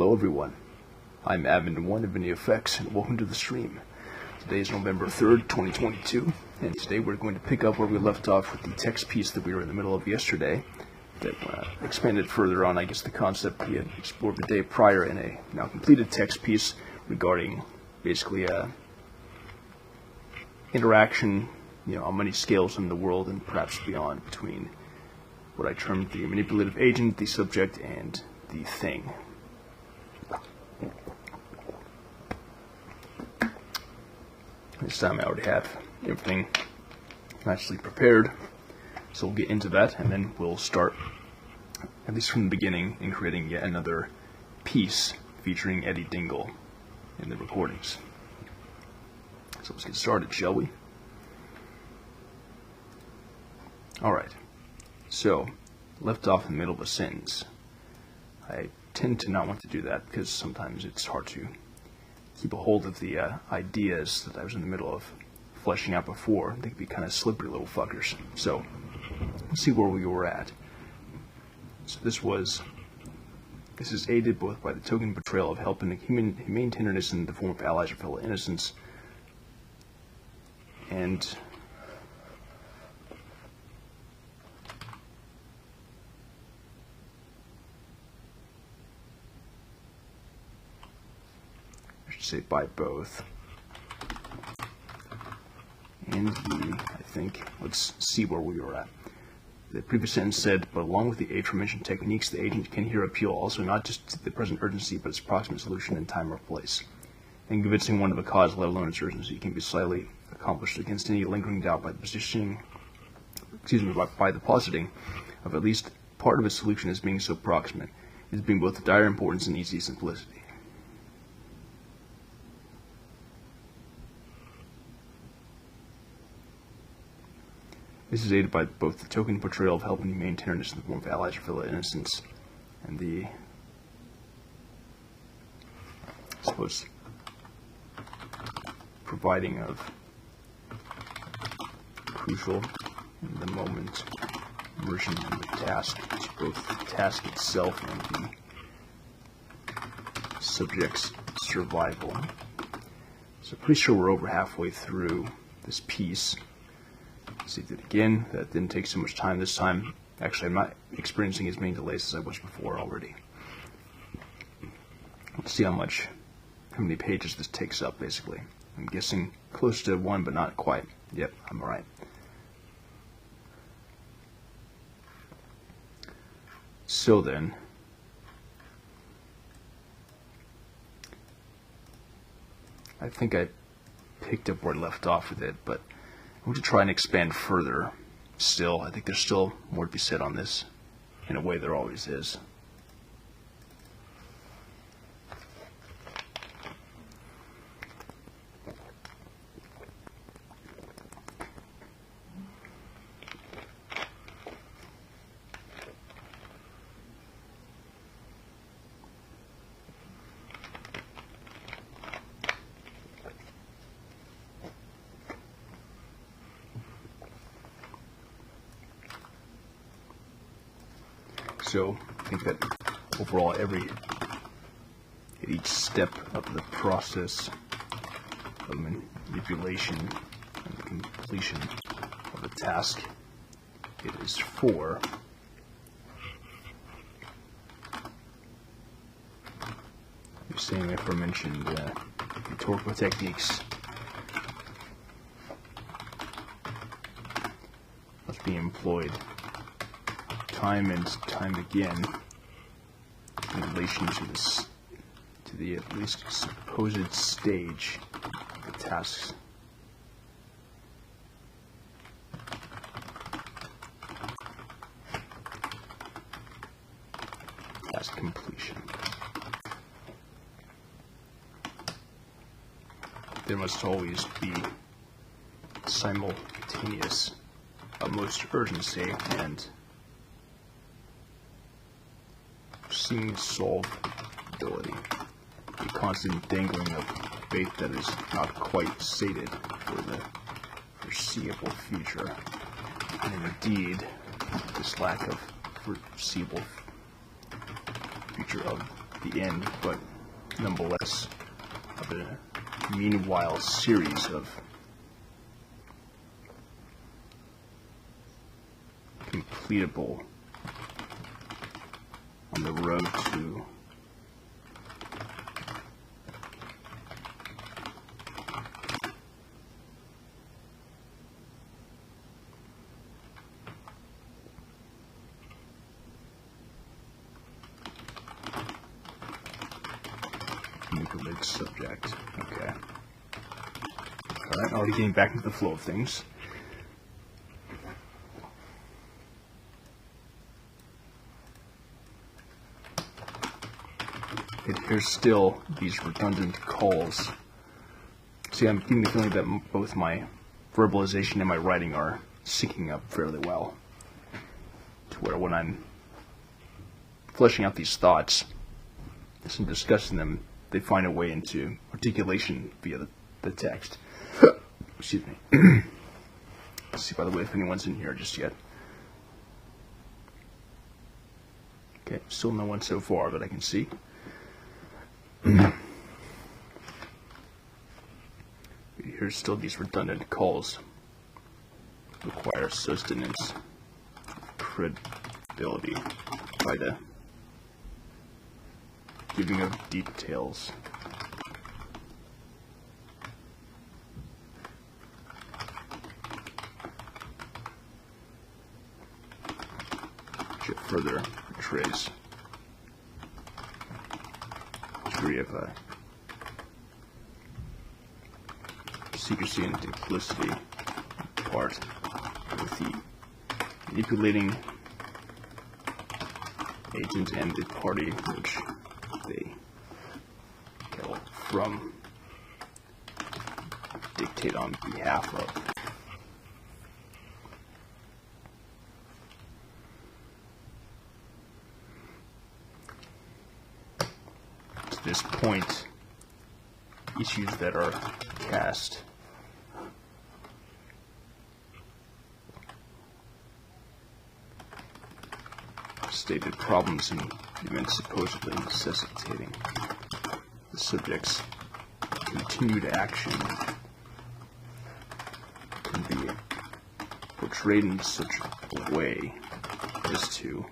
Hello everyone, I'm Admin1 of NEFX and welcome to the stream. Today is November 3rd, 2022, and today we're going to pick up where we left off with the text piece that we were in the middle of yesterday that expanded further on, I guess, the concept we had explored the day prior in a now completed text piece regarding basically interaction, on many scales in the world and perhaps beyond between what I termed the manipulative agent, the subject, and the thing. This time I already have everything nicely prepared, so we'll get into that and then we'll start, at least from the beginning, in creating yet another piece featuring Eddie Dingle in the recordings. So let's get started, shall we? Alright, so left off in the middle of a sentence. I tend to not want to do that because sometimes it's hard to keep a hold of the ideas that I was in the middle of fleshing out before. They can be kind of slippery little fuckers. So let's see where we were at. So this is aided both by the token portrayal of help and humane tenderness in the form of allies or fellow innocents, and say by both. And I think, let's see where we were at. The previous sentence said, but along with the aforementioned techniques, the agent can here appeal also not just to the present urgency, but its proximate solution in time or place. And convincing one of a cause, let alone its urgency, can be slightly accomplished against any lingering doubt by the positioning, by the positing of at least part of its solution as being so proximate, as being both of dire importance and easy simplicity. This is aided by both the token portrayal of help and humane tenderness in the form of allies or fellow innocents, and the, I suppose, providing of crucial in the moment immersion in the task. It's both the task itself and the subject's survival. So pretty sure we're over halfway through this piece. See that again. That didn't take so much time this time. Actually, I'm not experiencing as many delays as I was before already. Let's see how many pages this takes up, basically. I'm guessing close to 1, but not quite. Yep, I'm alright. So then, I think I picked up where I left off with it, but I'm going to try and expand further still. I think there's still more to be said on this, in a way there always is. So I think that overall at each step of the process of manipulation and the completion of the task, it is for the same aforementioned rhetorical techniques must be employed time and time again in relation to the at least supposed stage of the tasks. Task completion. There must always be simultaneous utmost urgency and seeming solvability, a constant dangling of bait that is not quite sated for the foreseeable future. And indeed, this lack of foreseeable future of the end, but nonetheless of a meanwhile series of completable on the road to manipulated subject. Okay. Alright, already getting back into the flow of things. There's still these redundant calls. See, I'm getting the feeling that both my verbalization and my writing are syncing up fairly well, to where when I'm fleshing out these thoughts and discussing them, they find a way into articulation via the text. Excuse me. Let's see, by the way, if anyone's in here just yet. Okay, still no one so far that I can see. Here's still these redundant calls. Require sustenance, credibility by the giving of details. Which further portrays degree of secrecy and duplicity part with the manipulating agent and the party which they hail from, dictate on behalf of. To this point, issues that are cast stated problems and events supposedly necessitating the subject's continued action can be portrayed in such a way as to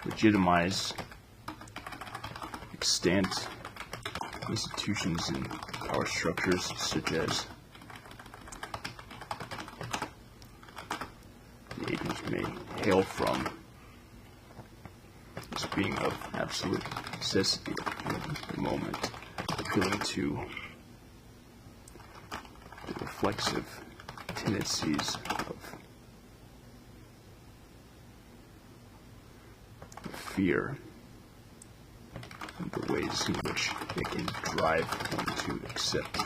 legitimize extant institutions and power structures such as the agents may hail from as being of absolute necessity in the moment, appealing to the reflexive tendencies of fear and the ways in which it can drive one to accept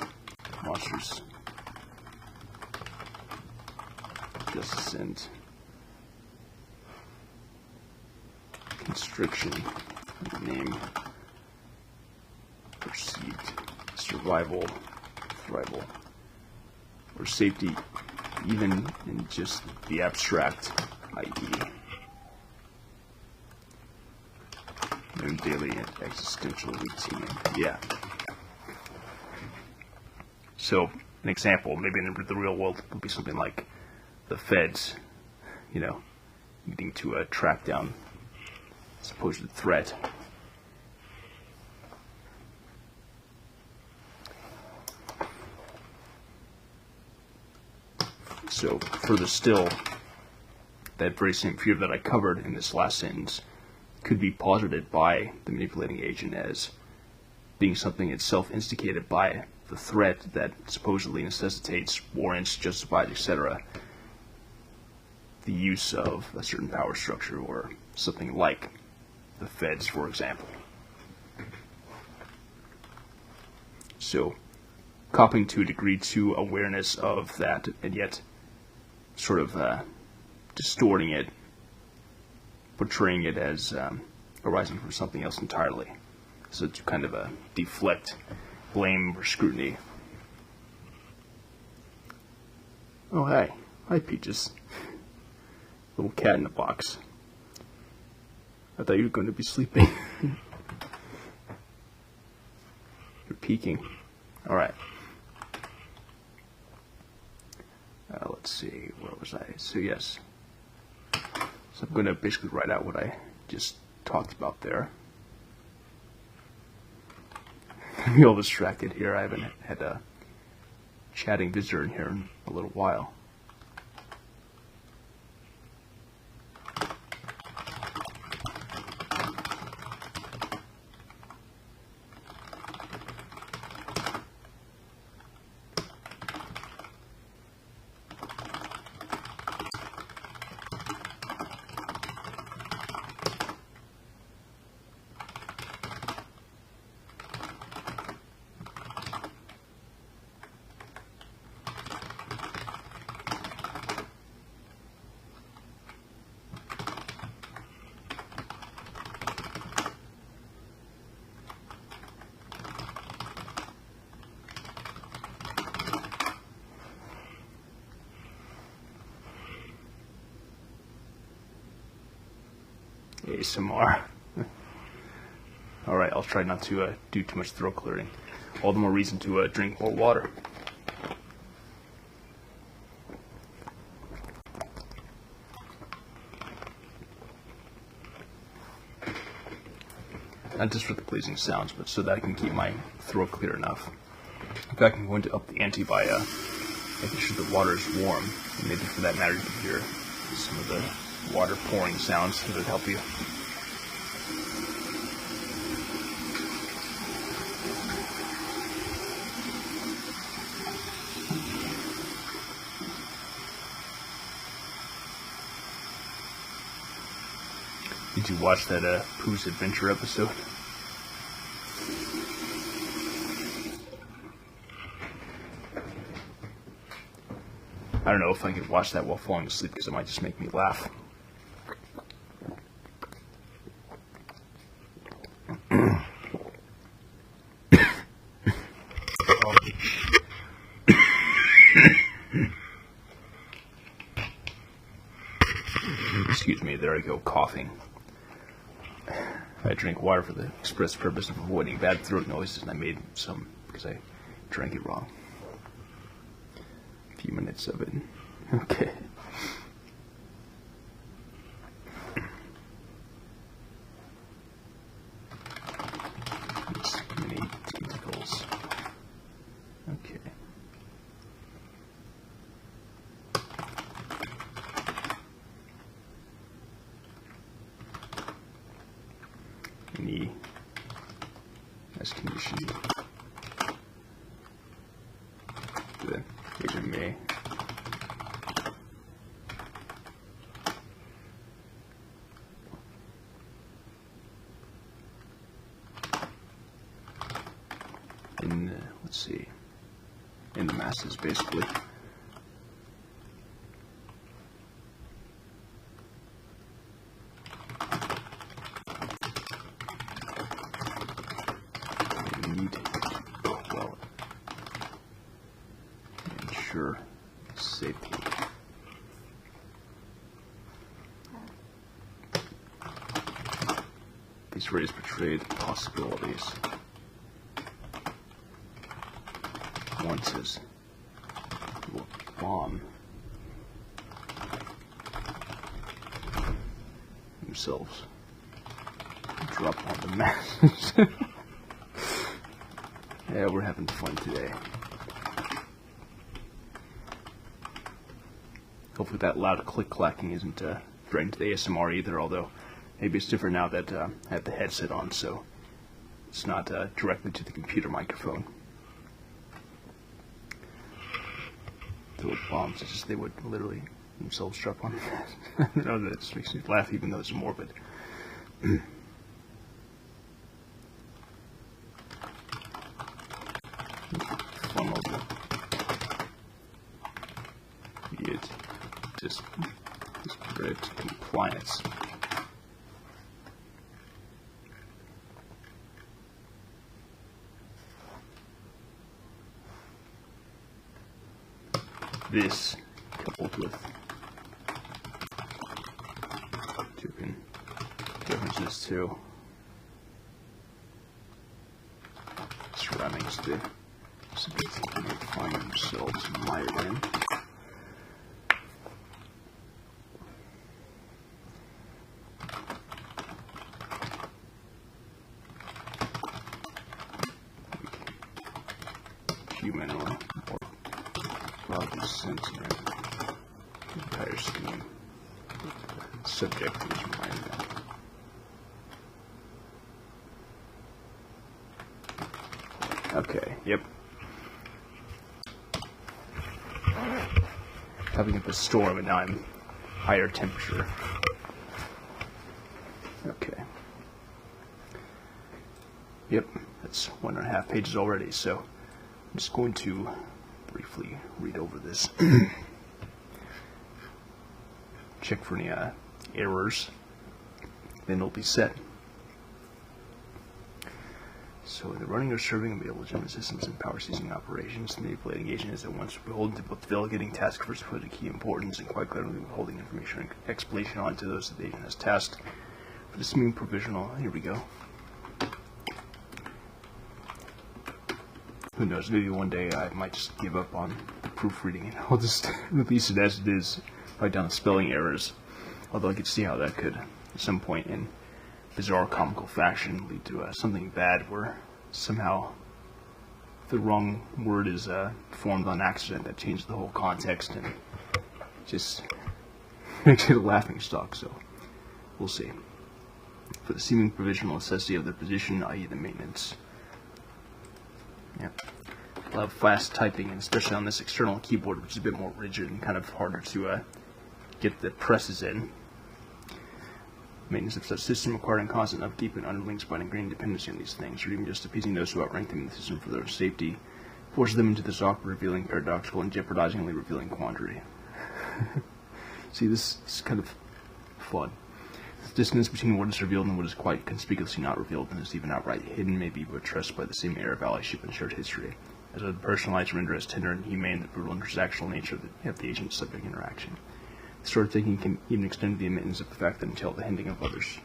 monsters' justice and constriction in the name perceived survival, thrival, or safety, even in just the abstract, i.e. in daily and existential routine. Yeah. So, an example, maybe in the real world, would be something like the feds, needing to track down supposed threat. So, further still, that very same fear that I covered in this last sentence could be posited by the manipulating agent as being something itself instigated by the threat that supposedly necessitates, warrants, justifies, etc. the use of a certain power structure or something like the feds, for example. So, copying to a degree to awareness of that, and yet sort of distorting it, portraying it as arising from something else entirely. So to kind of deflect blame or scrutiny. Oh, hey. Hi, Peaches. Little cat in the box. I thought you were going to be sleeping. peaking. All right. Let's see, where was I? So yes. So I'm going to basically write out what I just talked about there. I'm all distracted here. I haven't had a chatting visitor in here in a little while. ASMR. Alright, I'll try not to do too much throat clearing. All the more reason to drink more water. Not just for the pleasing sounds, but so that I can keep my throat clear enough. In fact, I'm going to up the ante by making sure the water is warm. And maybe for that matter, you can hear some of the water pouring sounds that would help you. Did you watch that Pooh's Adventure episode? I don't know if I could watch that while falling asleep because it might just make me laugh. Excuse me, there I go, coughing. I drink water for the express purpose of avoiding bad throat noises, and I made some because I drank it wrong. A few minutes of it. Okay. These many tentacles. Okay. Any as conditioned. The major may. Let's see, in the masses, basically. Need to well ensure safety. These rays portrayed possibilities. Once will bomb themselves, drop on the masses. Yeah, we're having fun today. Hopefully that loud click-clacking isn't threatening to the ASMR either, although maybe it's different now that I have the headset on, so it's not directly to the computer microphone. Those bombs, it's just they would literally themselves drop on the I don't know, that just makes me laugh even though it's morbid. Funnel it just great compliance. This coupled with differences too. surroundings the subject may find themselves mired in. Human or broadly sensitive entire scheme. The subject is mired in. Okay, yep. Having up a storm and now I'm higher temperature. Okay. Yep, that's 1.5 pages already, so I'm just going to briefly read over this. Check for any errors, then it'll be set. So in the running or serving of legitimate systems and power seizing operations, the manipulating agent is at once beholden to both delegating tasks for supposed key importance and quite clearly withholding information and explanation onto those that the agent has tasked. For this meaning provisional, here we go. Who knows, maybe one day I might just give up on proofreading and I'll just release it as it is, write down the spelling errors. Although I could see how that could, at some point in bizarre comical fashion, lead to something bad where somehow the wrong word is formed on accident that changes the whole context and just makes it a laughing stock, so we'll see. For the seeming provisional necessity of the position, i.e. the maintenance. Yep. I love fast typing, and especially on this external keyboard, which is a bit more rigid and kind of harder to get the presses in. Maintenance of such system requiring constant upkeep and underlings by ingrained dependency on these things, or even just appeasing those who outrank them in the system for their safety, forces them into this awkward, revealing, paradoxical, and jeopardizingly revealing quandary. See, this is kind of fun. The distance between what is revealed and what is quite conspicuously not revealed, and is even outright hidden, may be buttressed by the same air of allyship and shared history, as would personalize render as tender and humane the brutal and transactional nature of the agent-subject interaction. This sort of thinking can even extend to the admittance of the fact that entail the hinting of others,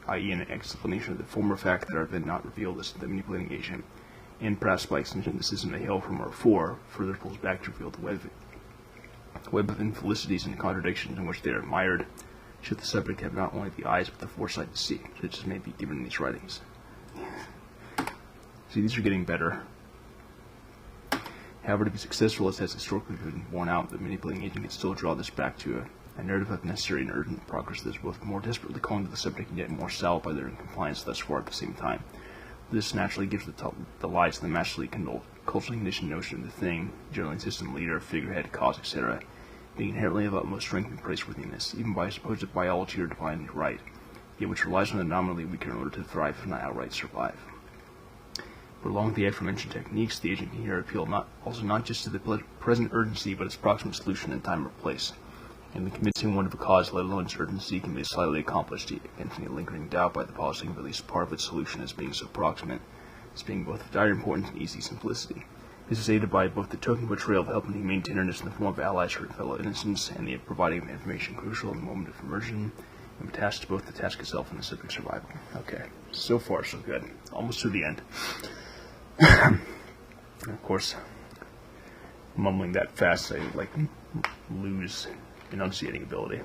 i.e. an explanation of the former fact that are then not revealed as the manipulating agent, and perhaps by extension the system they hail from or for, further pulls back to reveal the web of infelicities and contradictions in which they are mired, should the subject have not only the eyes but the foresight to see, such as may be given in these writings. See, these are getting better. However, to be successful, as has historically been borne out, the manipulating agent can still draw this back to a narrative of necessary and urgent progress that is both more desperately calling to the subject and yet more sallow by their incompliance thus far at the same time. This naturally gives the lie to the masterly culturally conditioned notion of the thing, generally system leader, figurehead, cause, etc., being inherently of utmost strength and praiseworthiness, even by supposed biology or divinely right, yet which relies on the nominally weaker in order to thrive, if not outright survive. But along with the aforementioned techniques, the agent can here appeal not just to the present urgency, but its proximate solution in time or place. And the convincing one of a cause, let alone its urgency, can be slightly accomplished against any lingering doubt by the polishing of at least part of its solution as being so proximate, as being both of dire importance and easy simplicity. This is aided by both the token portrayal of helping humane tenderness in the form of allies for fellow innocents, and the providing of information crucial in the moment of immersion, and attached to both the task itself and the subject's survival. Okay, so far so good. Almost to the end. And of course, mumbling that fast, I lose enunciating ability.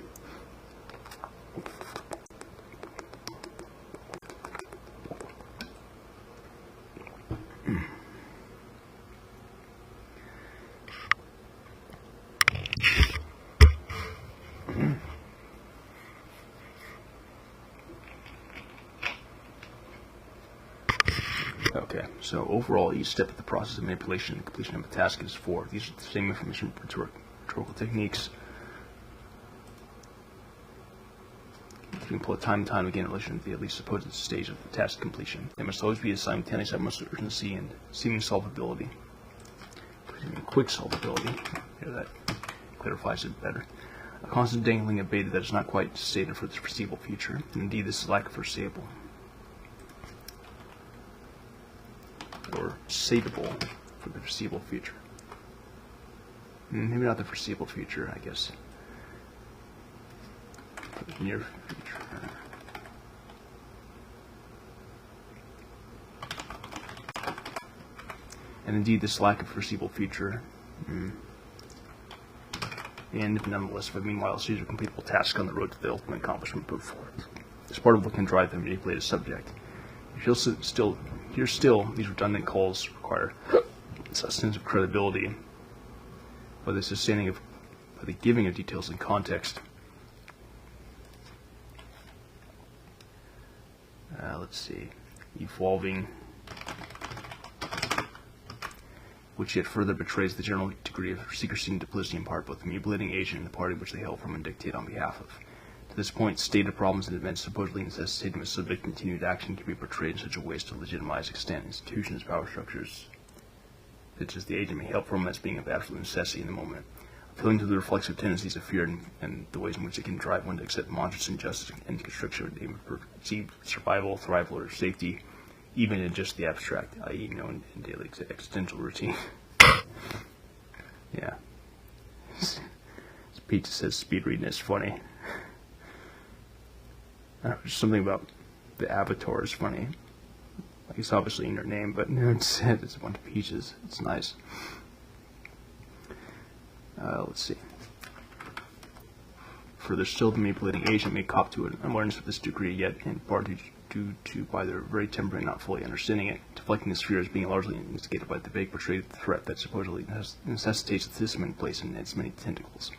Okay, so overall, each step of the process of manipulation and completion of a task is for. These are the same information rhetorical techniques. We employ time and time again in relation to the at least supposed stage of the task completion. They must always be a simultaneous utmost urgency and seeming solvability. Quick solvability. Here, that clarifies it better. A constant dangling of beta that is not quite stated for the foreseeable future. And indeed, this is lack of foreseeable. Or saveable for the foreseeable future. Maybe not the foreseeable future, I guess. For the near future. And indeed, this lack of foreseeable future. And nonetheless, if meanwhile a series of completable tasks on the road to the ultimate accomplishment put forth. This part of what can drive them to manipulate a subject. Here still, these redundant calls require a sense of credibility by the giving of details and context. Let's see, evolving, which yet further betrays the general degree of secrecy and duplicity imparted both the manipulating agent and the party which they hail from and dictate on behalf of. To this point, stated problems and events supposedly necessitating a subject continued action can be portrayed in such a way as to legitimize extent institutions, power structures, such as the agent may hail from as being of absolute necessity in the moment, appealing to the reflexive tendencies of fear and the ways in which it can drive one to accept monstrous injustice and constriction of the aim of perceived survival, thrival, or safety, even in just the abstract, i.e. known in daily existential routine. Yeah. Pizza says speed reading is funny. Something about the avatar is funny. Like, it's obviously in their name, but it's a bunch of peaches. It's nice. Let's see. Further still, the manipulating agent may cop to an unawareness of this degree, yet in part due to by their very temporary not fully understanding it, deflecting this fear as being largely instigated by the vague portrayed threat that supposedly necessitates the system in place in its many tentacles.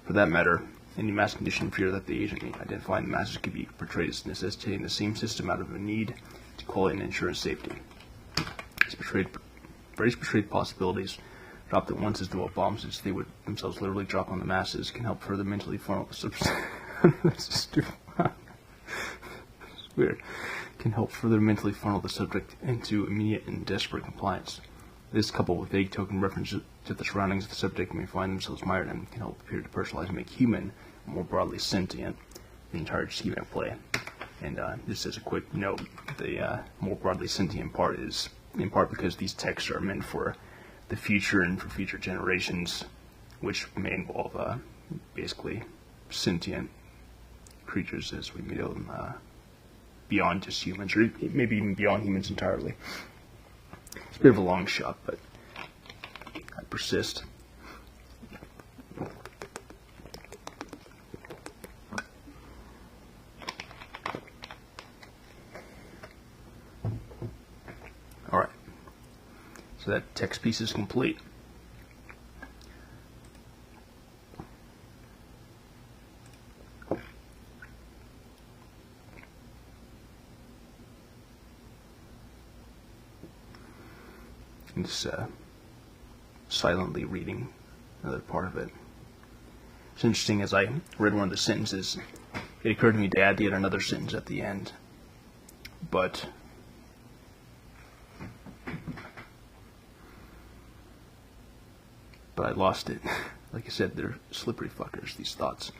For that matter, any mass conditioned fear that the agent may identify in the masses could be portrayed as necessitating the same system out of a need to quality and ensure safety. Various portrayed possibilities, dropped at once as though bombs which they would themselves literally drop on the masses, can help further mentally funnel the subject. That's stupid. It's weird. Can help further mentally funnel the subject into immediate and desperate compliance. This, coupled with vague token references to the surroundings of the subject may find themselves mired in, can help appear to personalize and make human, more broadly sentient, the entire scheme at play. And just as a quick note, the more broadly sentient part is in part because these texts are meant for the future and for future generations, which may involve basically sentient creatures as we know them, beyond just humans, or maybe even beyond humans entirely. It's a bit of a long shot, but I persist. Alright, so that text piece is complete. And just silently reading another part of it. It's interesting, as I read one of the sentences, it occurred to me to add yet another sentence at the end, but I lost it. Like I said, they're slippery fuckers, these thoughts.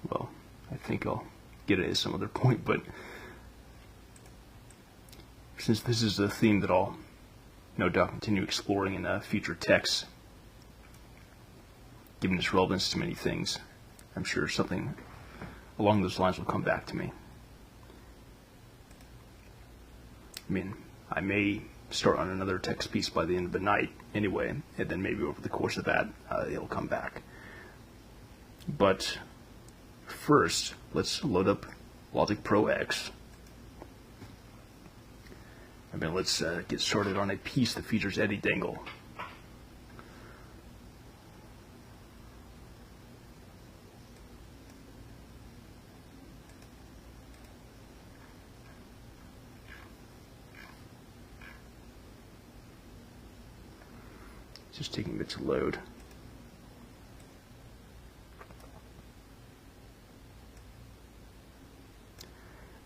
Well, I think I'll get it at some other point, but since this is a theme that I'll no doubt continue exploring in future texts, given its relevance to many things, I'm sure something along those lines will come back to me. I mean, I may start on another text piece by the end of the night anyway, and then maybe over the course of that, it'll come back. But first, let's load up Logic Pro X. I mean, let's get started on a piece that features Eddie Dangle. It's just taking a bit to load.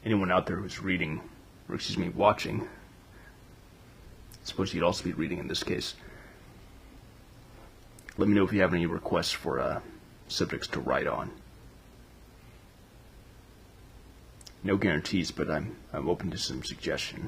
Anyone out there who's reading, or excuse me, watching, I suppose you'd also be reading in this case. Let me know if you have any requests for subjects to write on. No guarantees, but I'm open to some suggestion.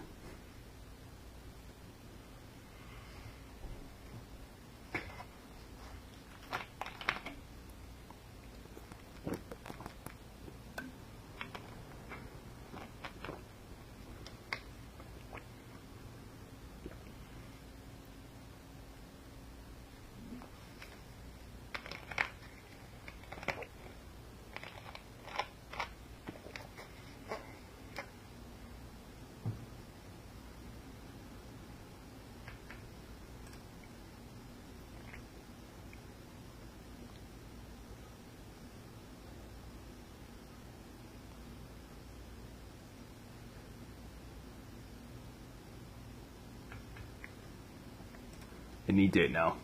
Any day now.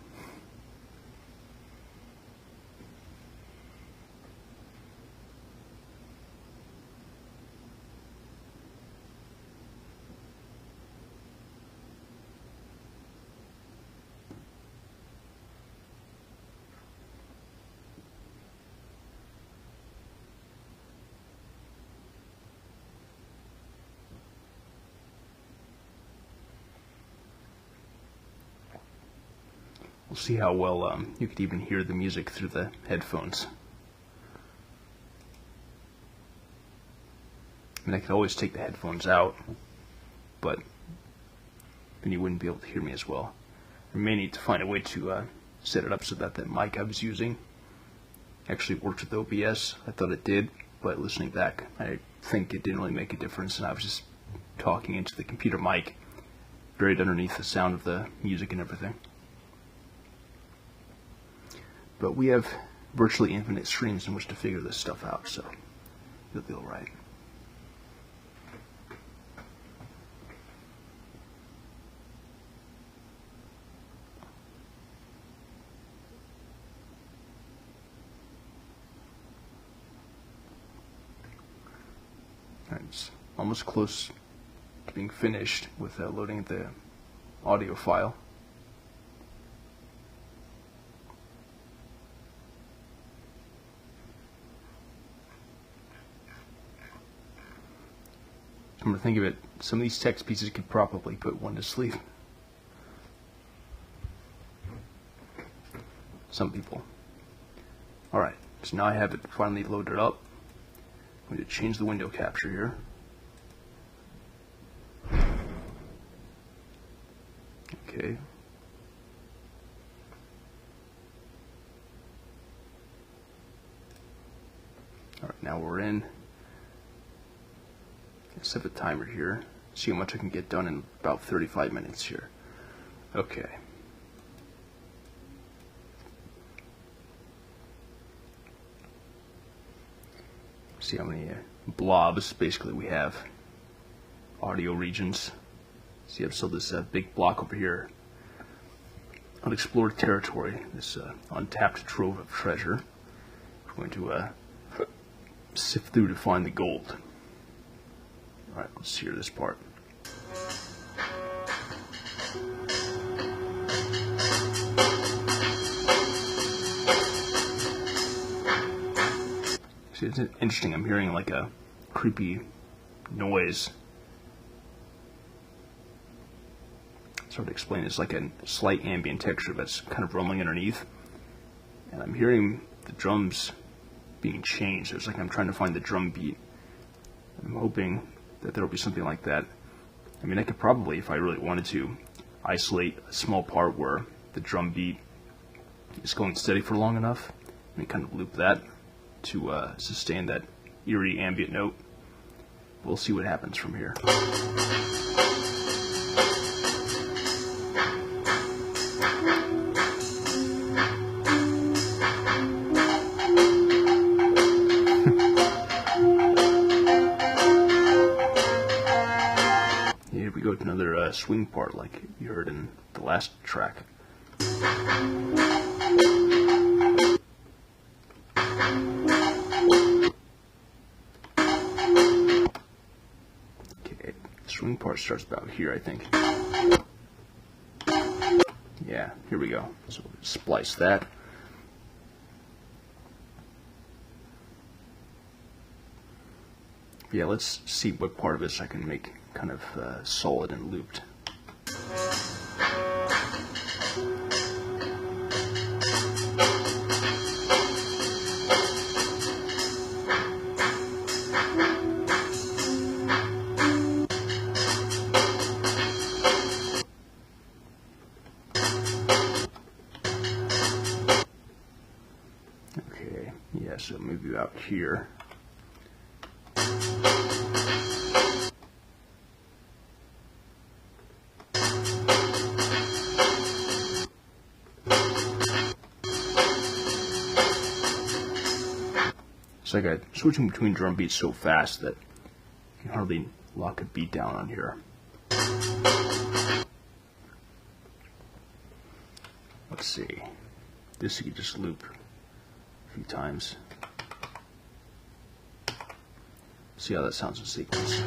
We'll see how well you could even hear the music through the headphones. I mean, I could always take the headphones out, but then you wouldn't be able to hear me as well. I may need to find a way to set it up so that the mic I was using actually worked with OBS. I thought it did, but listening back, I think it didn't really make a difference, and I was just talking into the computer mic, buried underneath the sound of the music and everything. But we have virtually infinite streams in which to figure this stuff out, so it'll be alright. Alright, it's almost close to being finished with loading the audio file. Come to think of it, some of these text pieces could probably put one to sleep. Some people. Alright, so now I have it finally loaded up. I'm going to change the window capture here. Okay. Alright, now we're in. Set a timer here, see how much I can get done in about 35 minutes here. Okay. See how many blobs basically we have. Audio regions. See, I've still this big block over here. Unexplored territory, this untapped trove of treasure. We're going to sift through to find the gold. Alright, let's hear this part. See, it's interesting, I'm hearing like a creepy noise. It's hard to explain, it's like a slight ambient texture that's kind of rumbling underneath. And I'm hearing the drums being changed. It's like I'm trying to find the drum beat. I'm hoping that there will be something like that. I mean, I could probably, if I really wanted to, isolate a small part where the drum beat is going steady for long enough, and kind of loop that to sustain that eerie ambient note. We'll see what happens from here. Here we go to another swing part like you heard in the last track. Okay, swing part starts about here, I think. Yeah, here we go. So we'll splice that. Yeah, let's see what part of this I can make kind of solid and looped. Okay, yeah, so maybe out here. It's like I'm switching between drum beats so fast that you can hardly lock a beat down on here. Let's see. This you could just loop a few times. See how that sounds in sequence.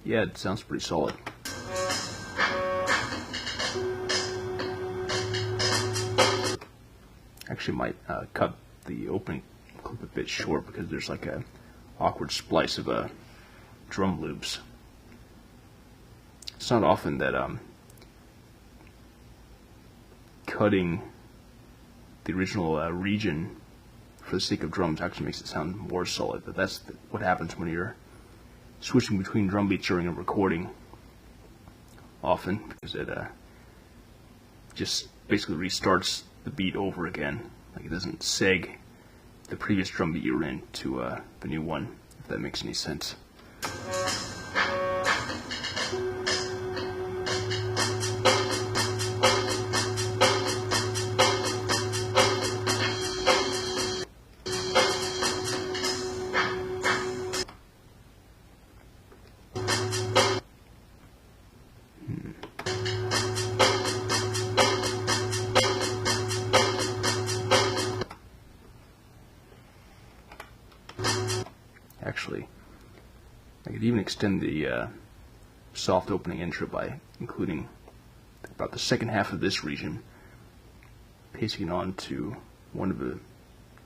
Yeah, it sounds pretty solid. Actually might cut the opening clip a bit short because there's like a awkward splice of drum loops. It's not often that cutting the original region for the sake of drums actually makes it sound more solid, but that's what happens when you're switching between drum beats during a recording often, because it just basically restarts the beat over again. Like, it doesn't seg the previous drum beat you were in to the new one, if that makes any sense. Actually, I could even extend the soft opening intro by including about the second half of this region, pasting it on to one of the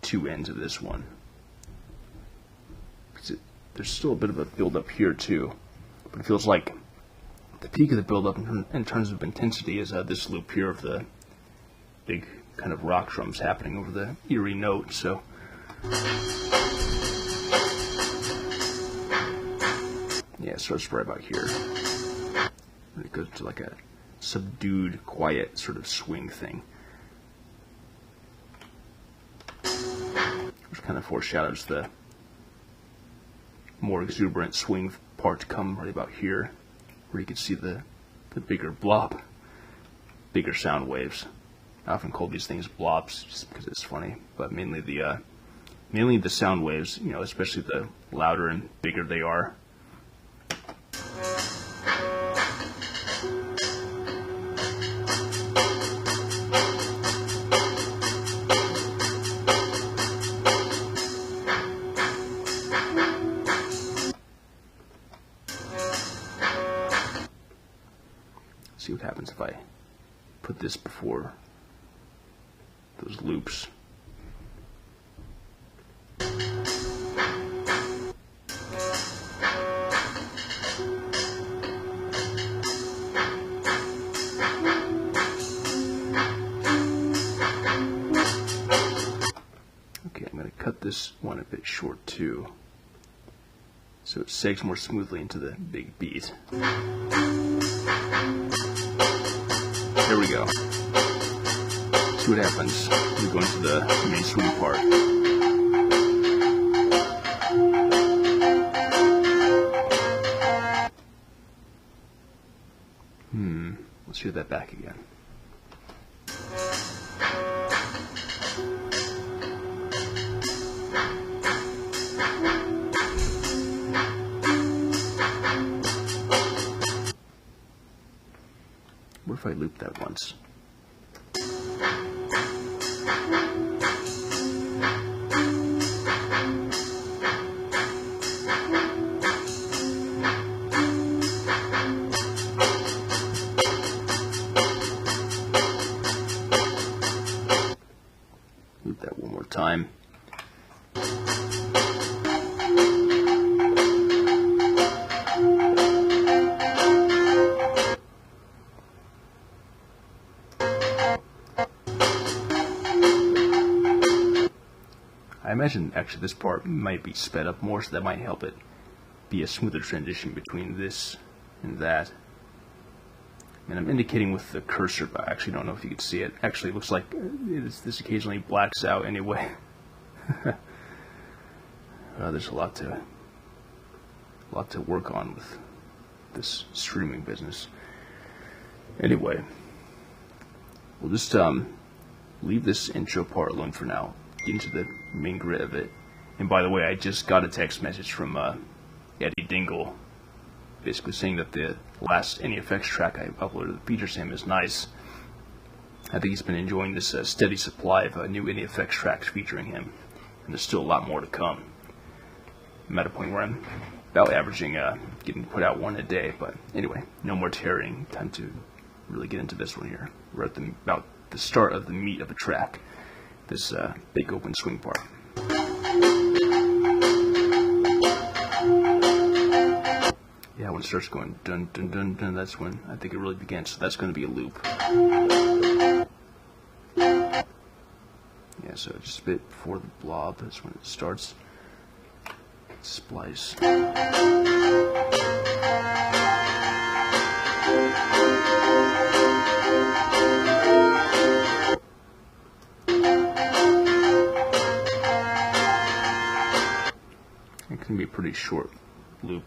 two ends of this one. There's still a bit of a build-up here too, but it feels like the peak of the build-up in terms of intensity is this loop here of the big kind of rock drums happening over the eerie note. So yeah, it starts right about here. And it goes to like a subdued, quiet sort of swing thing, which kind of foreshadows the more exuberant swing part to come right about here, where you can see the bigger blob, bigger sound waves. I often call these things blobs just because it's funny, but mainly the sound waves, you know, especially the louder and bigger they are. See what happens if I put this before those loops. Okay, I'm going to cut this one a bit short too, so it segs more smoothly into the big beat. There we go. See what happens when we go into the main swing part. Let's hear that back again. What if I loop that once? Loop that one more time. I imagine actually this part might be sped up more, so that might help it be a smoother transition between this and that. And I'm indicating with the cursor, but I actually don't know if you can see it. Actually, it looks like this occasionally blacks out anyway. There's a lot to work on with this streaming business. Anyway, we'll just leave this intro part alone for now. Get into the main grid of it. And by the way, I just got a text message from Eddie Dingle, basically saying that the last NEFX track I uploaded that features him is nice. I think he's been enjoying this steady supply of new NEFX tracks featuring him, and there's still a lot more to come. I'm at a point where I'm about averaging getting put out one a day, but anyway, no more tarrying. Time to really get into this one here. We're at about the start of the meat of a track, this big open swing part. Yeah, when it starts going dun dun dun dun, that's when I think it really begins. So that's going to be a loop. Yeah, so just a bit before the blob, that's when it starts. Splice. It can be a pretty short loop.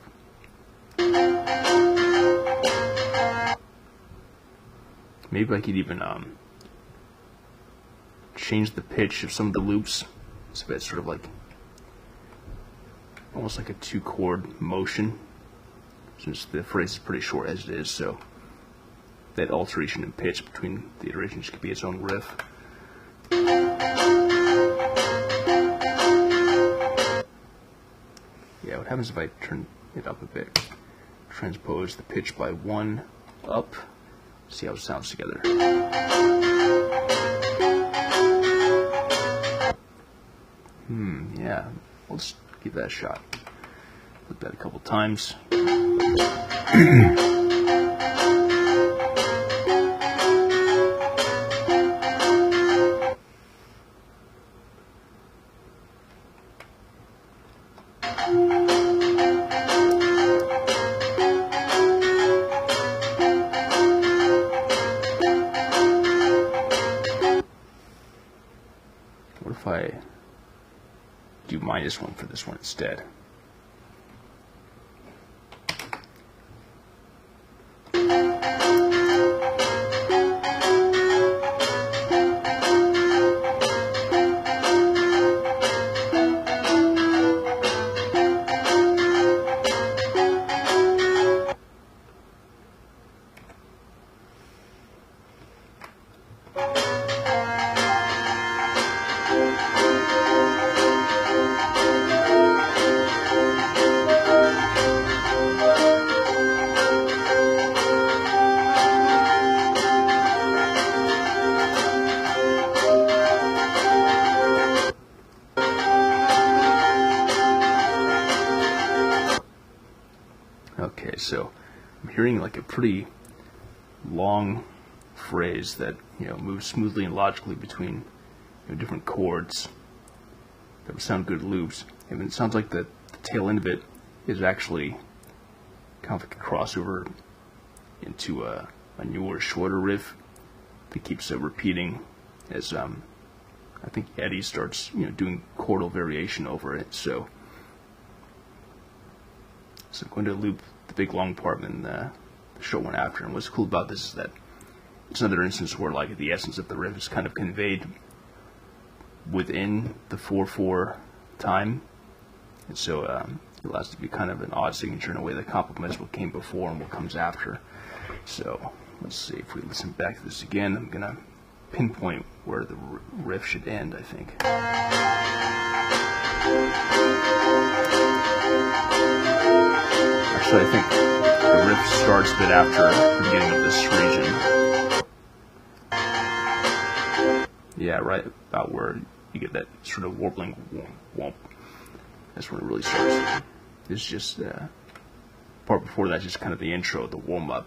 Maybe I could even change the pitch of some of the loops so it's sort of like almost like a 2-chord motion, since the phrase is pretty short as it is, so that alteration in pitch between the iterations could be its own riff. Yeah, what happens if I turn it up a bit? Transpose the pitch by 1 up, see how it sounds together. Yeah, let's give that a shot. Look that a couple times. What if I do -1 for this one instead? Okay, so I'm hearing like a pretty long phrase that, moves smoothly and logically between different chords that would sound good loops. And it sounds like the tail end of it is actually kind of like a crossover into a newer, shorter riff that keeps repeating as I think Eddie starts doing chordal variation over it. So I'm going to loop the big long part and the short one after. And what's cool about this is that it's another instance where like the essence of the riff is kind of conveyed within the 4/4 time, and so it allows it to be kind of an odd signature in a way that complements what came before and what comes after. So let's see if we listen back to this again. I'm gonna pinpoint where the riff should end, I think. Actually, I think the riff starts a bit after the beginning of this region. Yeah, right about where you get that sort of warbling womp. That's when it really starts. It's just part before that, just kind of the intro, the warm up.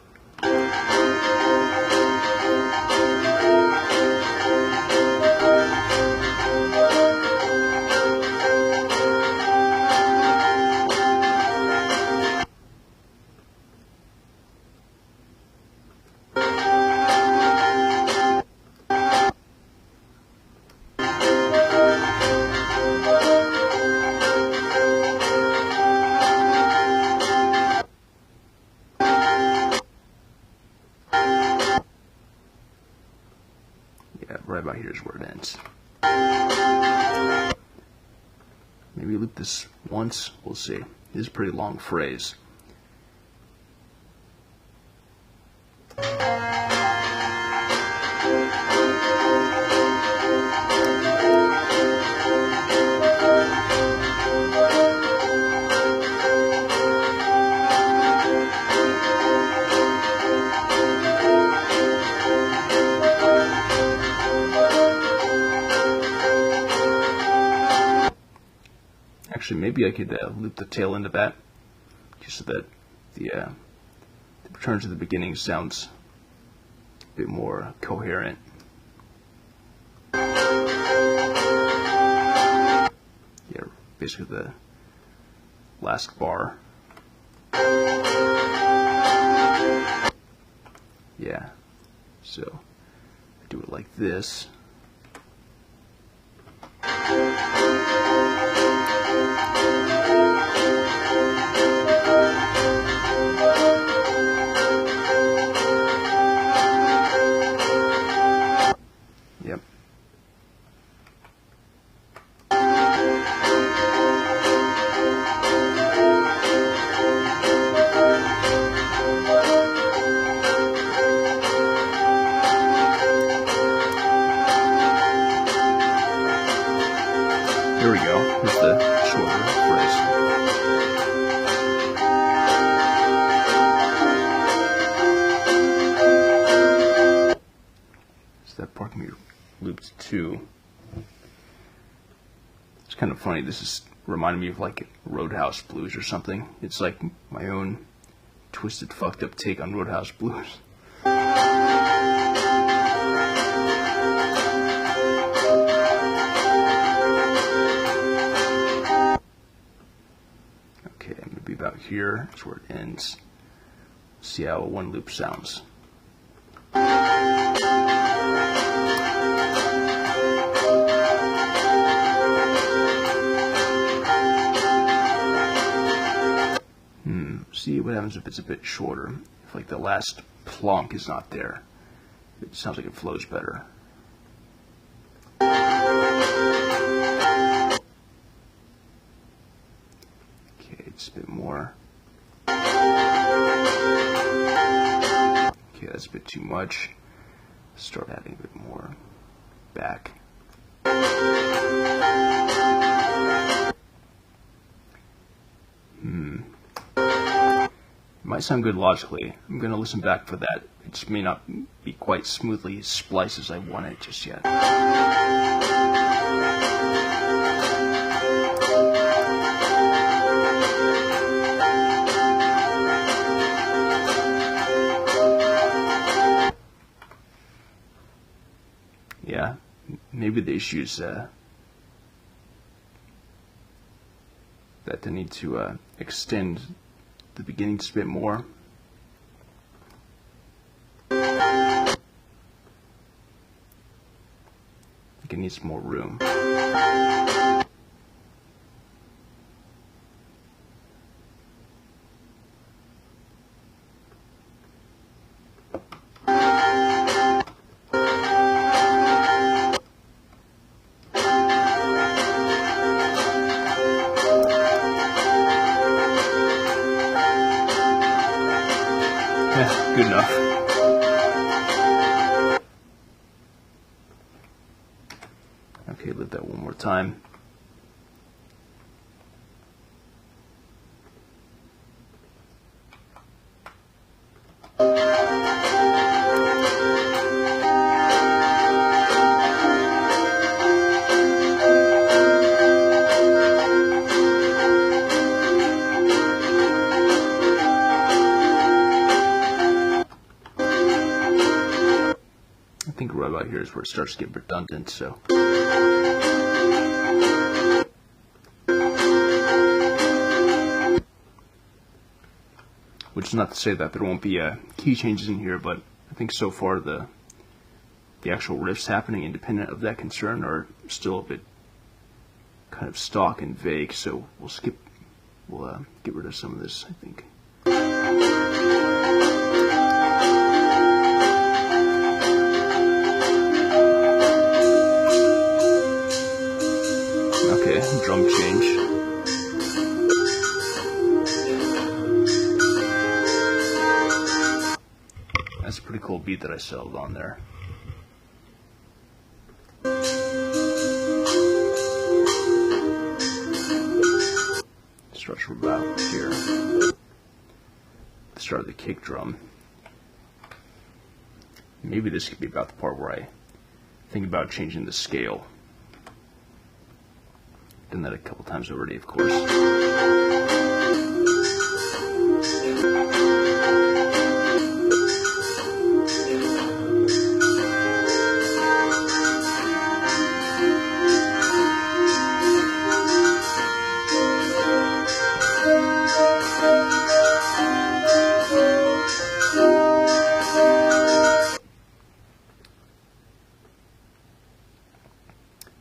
Yeah, right about here is where it ends. Maybe loop this once, we'll see. This is a pretty long phrase. Actually, maybe I could loop the tail end of that, just so that the return to the beginning sounds a bit more coherent. Yeah, basically the last bar. Yeah, so I do it like this. Yep. There we go. Here's the shorter phrase. So that part can be looped too. It's kind of funny. This is reminding me of like Roadhouse Blues or something. It's like my own twisted, fucked up take on Roadhouse Blues. Okay, maybe about here is where it ends. See how one loop sounds. See what happens if it's a bit shorter. If like the last plonk is not there, it sounds like it flows better. Okay, it's a bit more. Okay, that's a bit too much. Start adding a bit more back. It might sound good logically. I'm going to listen back for that. It just may not be quite smoothly spliced as I want it just yet. Yeah, maybe the issue is that they need to extend the beginning just a bit more. I think it needs more room. Good enough. Okay, let that one more time. about here is where it starts to get redundant. So. Which is not to say that there won't be key changes in here, but I think so far the actual riffs happening independent of that concern are still a bit kind of stock and vague, so we'll get rid of some of this, I think. Okay, drum change. That's a pretty cool beat that I settled on there. Starts from about here. The start of the kick drum. Maybe this could be about the part where I think about changing the scale. Done that a couple times already, of course.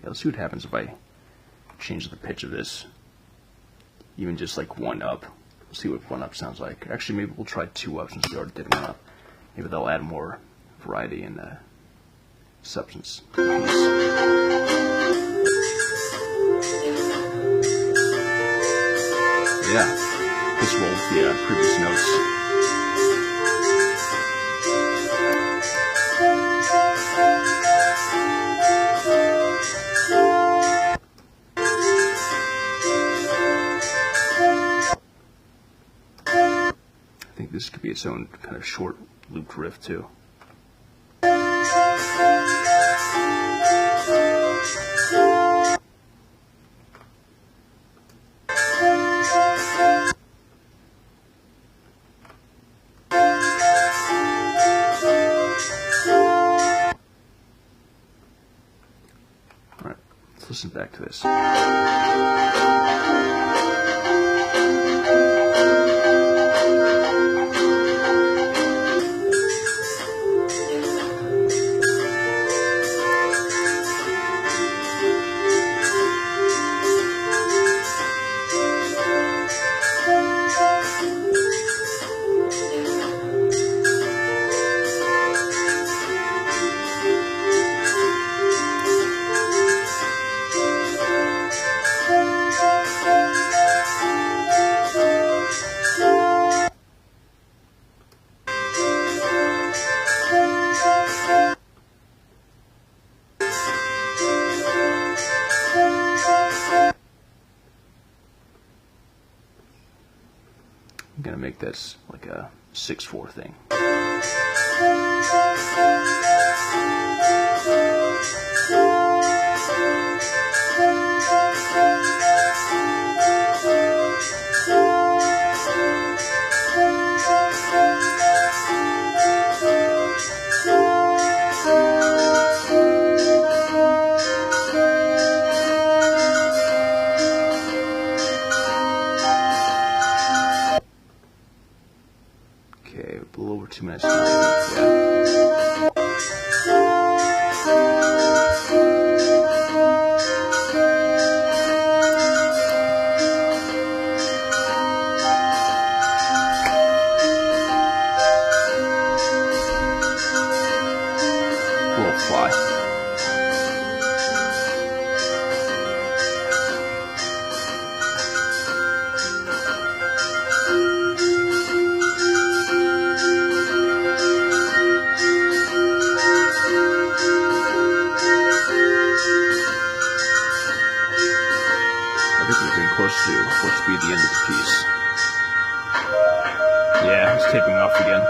Let's see what happens if I change the pitch of this, even just like 1 up. We'll see what 1 up sounds like. Actually, maybe we'll try 2 up since we already did 1 up. Maybe they'll add more variety and substance. Yeah, this roll with the previous notes. I think this could be its own kind of short looped riff too. Alright, let's listen back to this. I'm gonna make this like a 6/4 thing. Okay, a little over 2 minutes now. Yeah. Will fly. I think we're getting close to what's to be the end of the piece. Yeah, it's taping off again.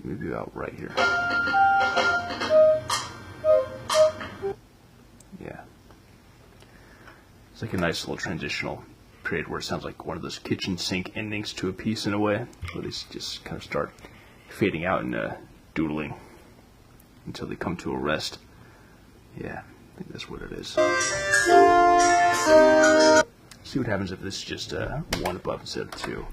Maybe about right here. It's like a nice little transitional period where it sounds like one of those kitchen sink endings to a piece in a way, where they just kind of start fading out and doodling until they come to a rest. Yeah, I think that's what it is. See what happens if this is just one above instead of two.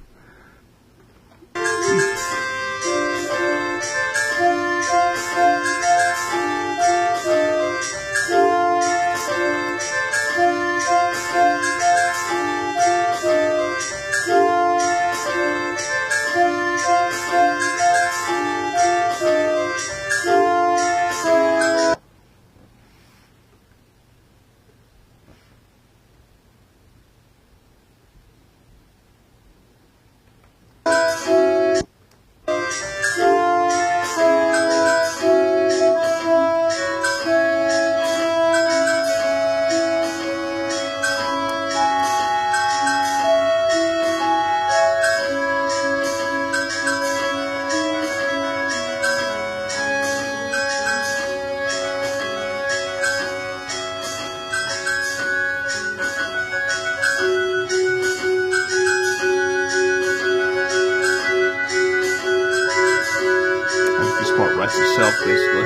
Writes itself, basically.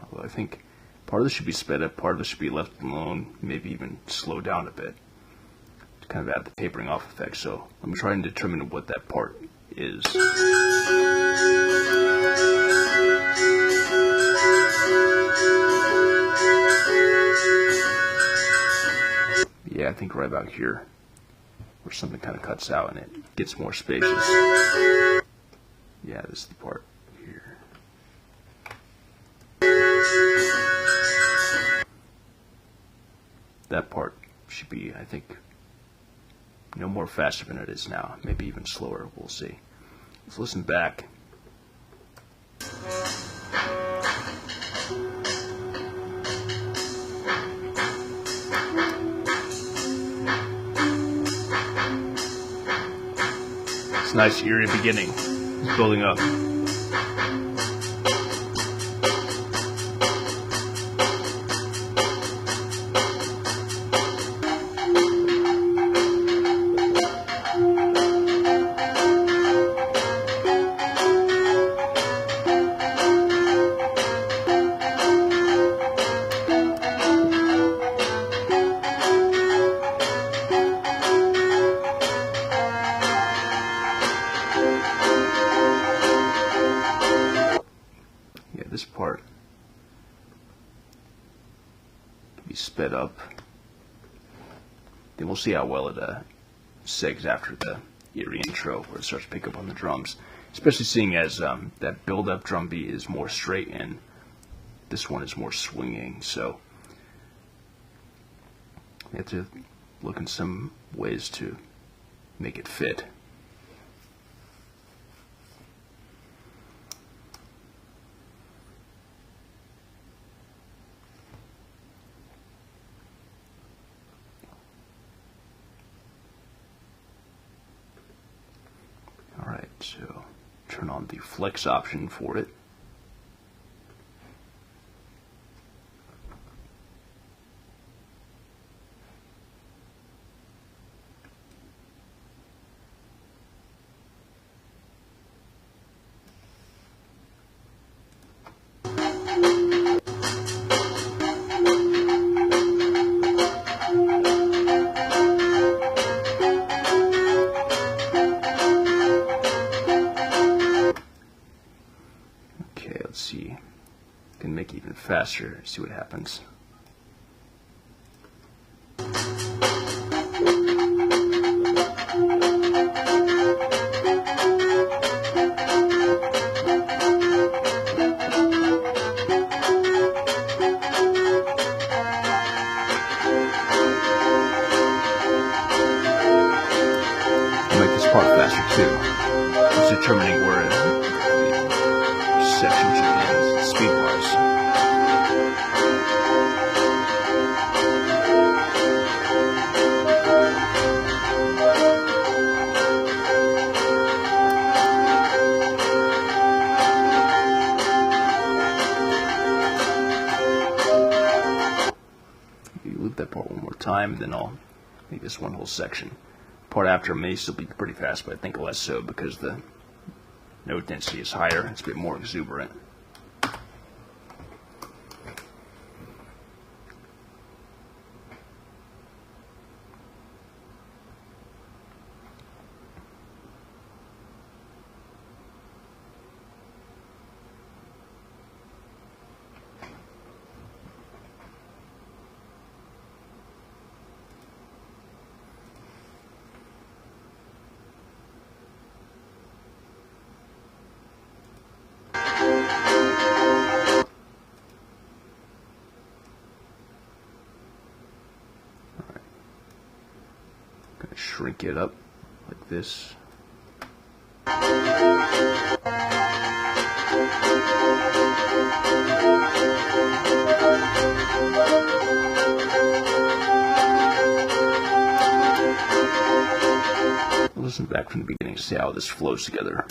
Although I think part of this should be sped up, part of this should be left alone, maybe even slow down a bit to kind of add the tapering off effect. So let me try and determine what that part is. Yeah, I think right about here, where something kind of cuts out and it gets more spacious. Yeah, this is the part here. That part should be, I think, no more faster than it is now. Maybe even slower, we'll see. Let's listen back. It's a nice eerie beginning. It's building up. This part can be sped up. Then we'll see how well it segs after the eerie intro, where it starts to pick up on the drums. Especially seeing as that build-up drum beat is more straight and this one is more swinging. So you have to look in some ways to make it fit. Alright, so turn on the flex option for it. Let's see, can make it even faster, see what happens. I'll make this part faster too. It's determining where section should end speed-wise. time, and then I'll make this one whole section. Part after may still be pretty fast, but I think less so because the node density is higher. It's a bit more exuberant. Shrink it up like this. Listen back from the beginning to see how this flows together.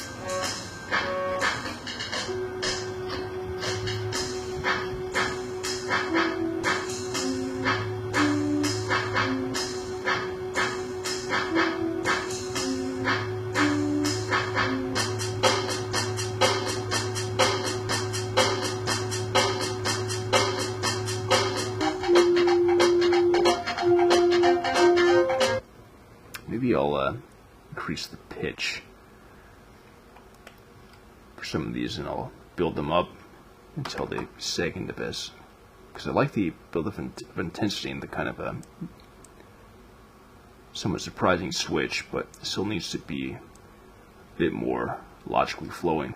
Maybe I'll increase the pitch for some of these, and I'll build them up until they sag into this. Because I like the build of intensity and the kind of a somewhat surprising switch, but it still needs to be a bit more logically flowing.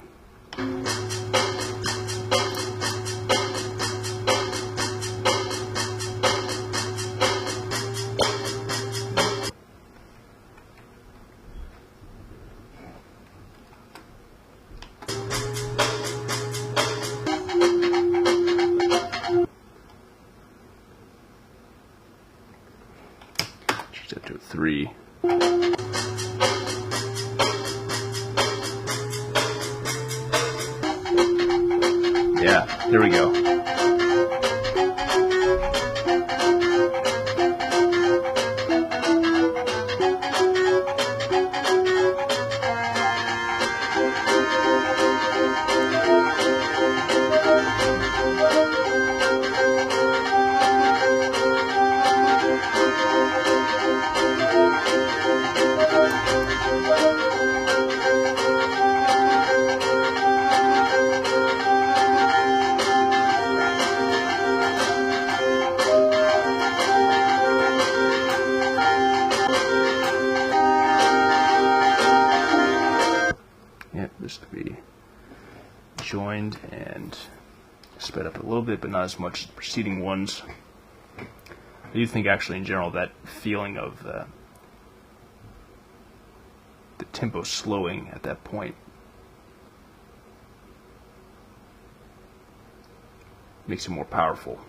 Set to 3. Yeah, there we go. This to be joined and sped up a little bit, but not as much as the preceding ones. I do think actually in general that feeling of the tempo slowing at that point makes it more powerful.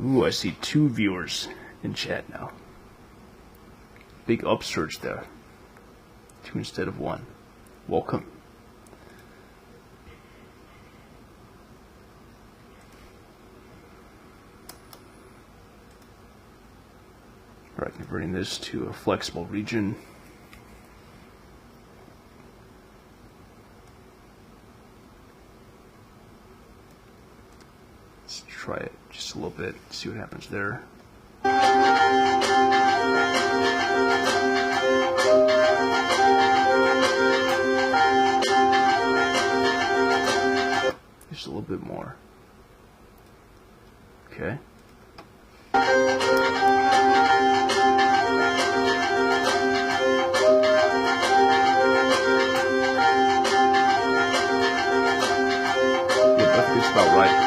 Ooh, I see 2 viewers in chat now. Big upsurge there. 2 instead of 1. Welcome. Alright, converting this to a flexible region. Let's try it just a little bit, see what happens there. Just a little bit more. Okay. I think it's about right.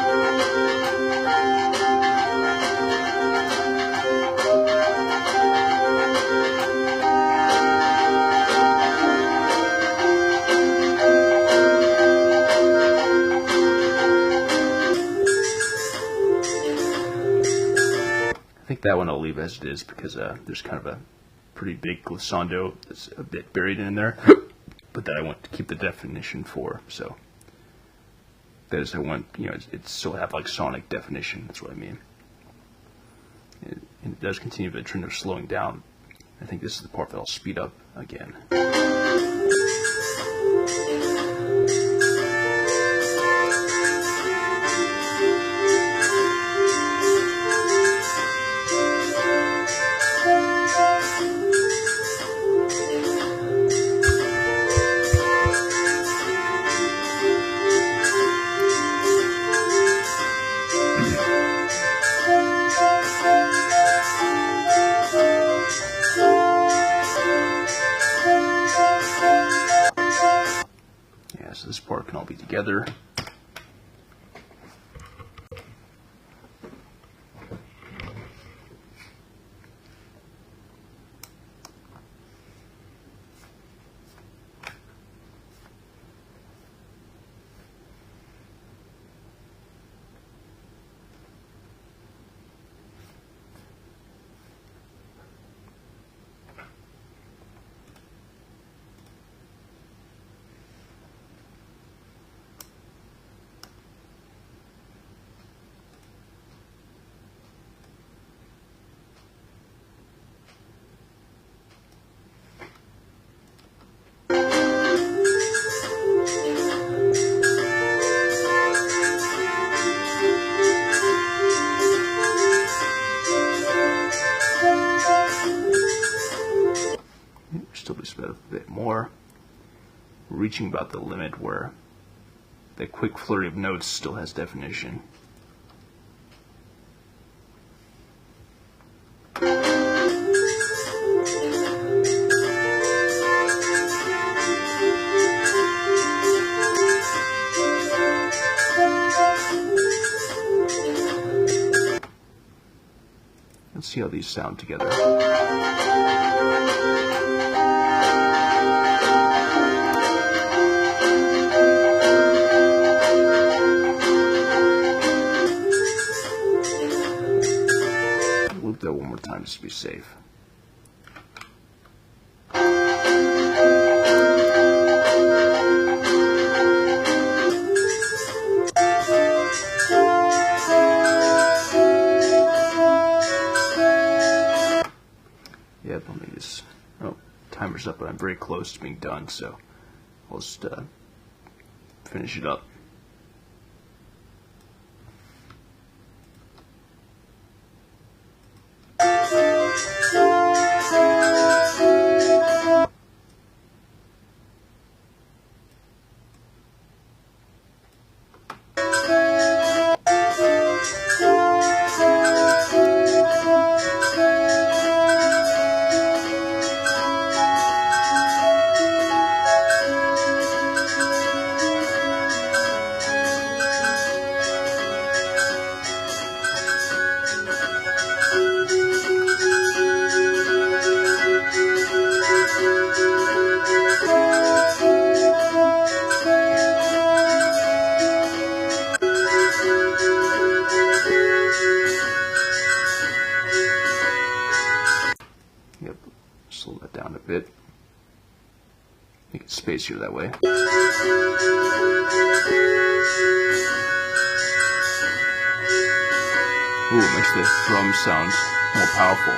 I think that one I'll leave as it is because there's kind of a pretty big glissando that's a bit buried in there, but that I want to keep the definition for, so That is, I want, it still have like sonic definition. That's what I mean. And it does continue the trend of slowing down. I think this is the part that I'll speed up again. So this part can all be together. Still be sped up a bit more. We're reaching about the limit where the quick flurry of notes still has definition. Let's see how these sound together. Loop that one more time just to be safe. Yep, let me just, oh, timer's up, but I'm very close to being done, so I'll just finish it up. Yep, slow that down a bit. Make it spacier that way. Ooh, it makes the drum sound more powerful,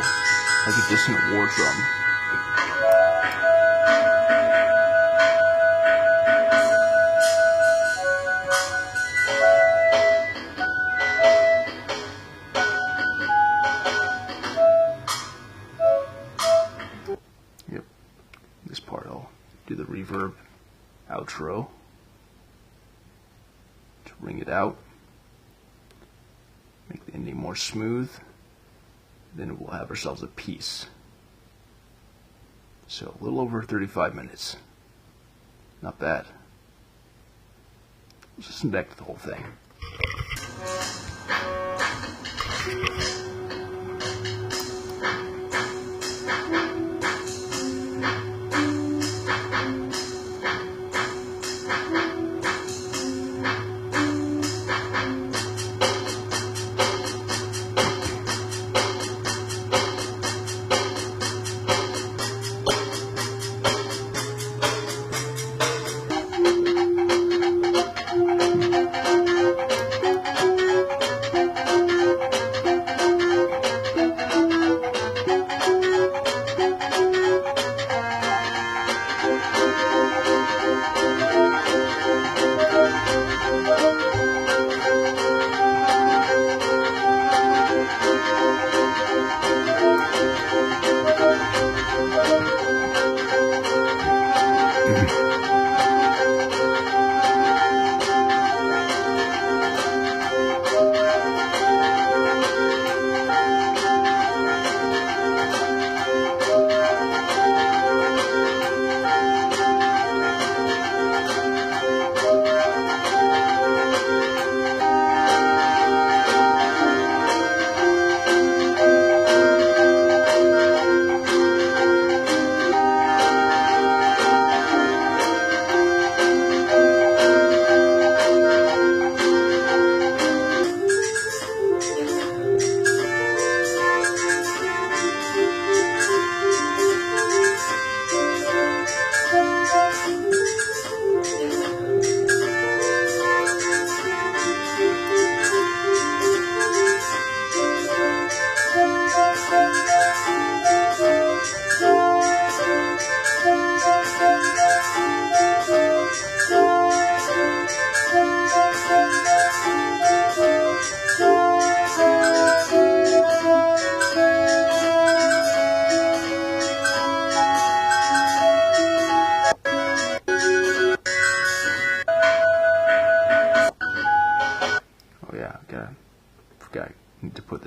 like a dissonant war drum. Yep, this part I'll do the reverb outro to ring it out. Make the ending more smooth, then we'll have ourselves a piece. So a little over 35 minutes. Not bad. Let's listen back to the whole thing.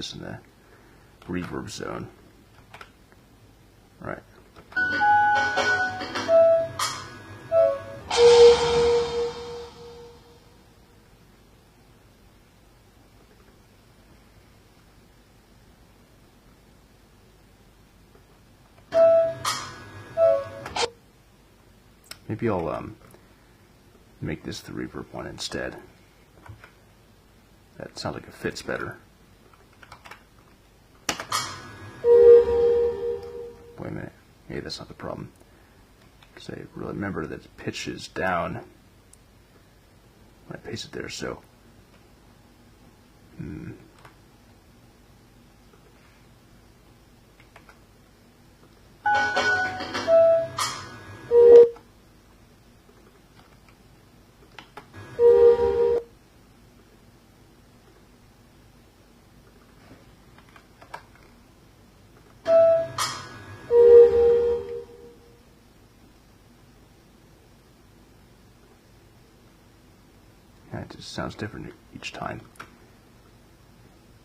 this in the reverb zone. All right. Maybe I'll make this the reverb one instead. That sounds like it fits better. Wait a minute. Maybe that's not the problem. Because I really remember that it pitches down when I paste it there, so. It just sounds different each time.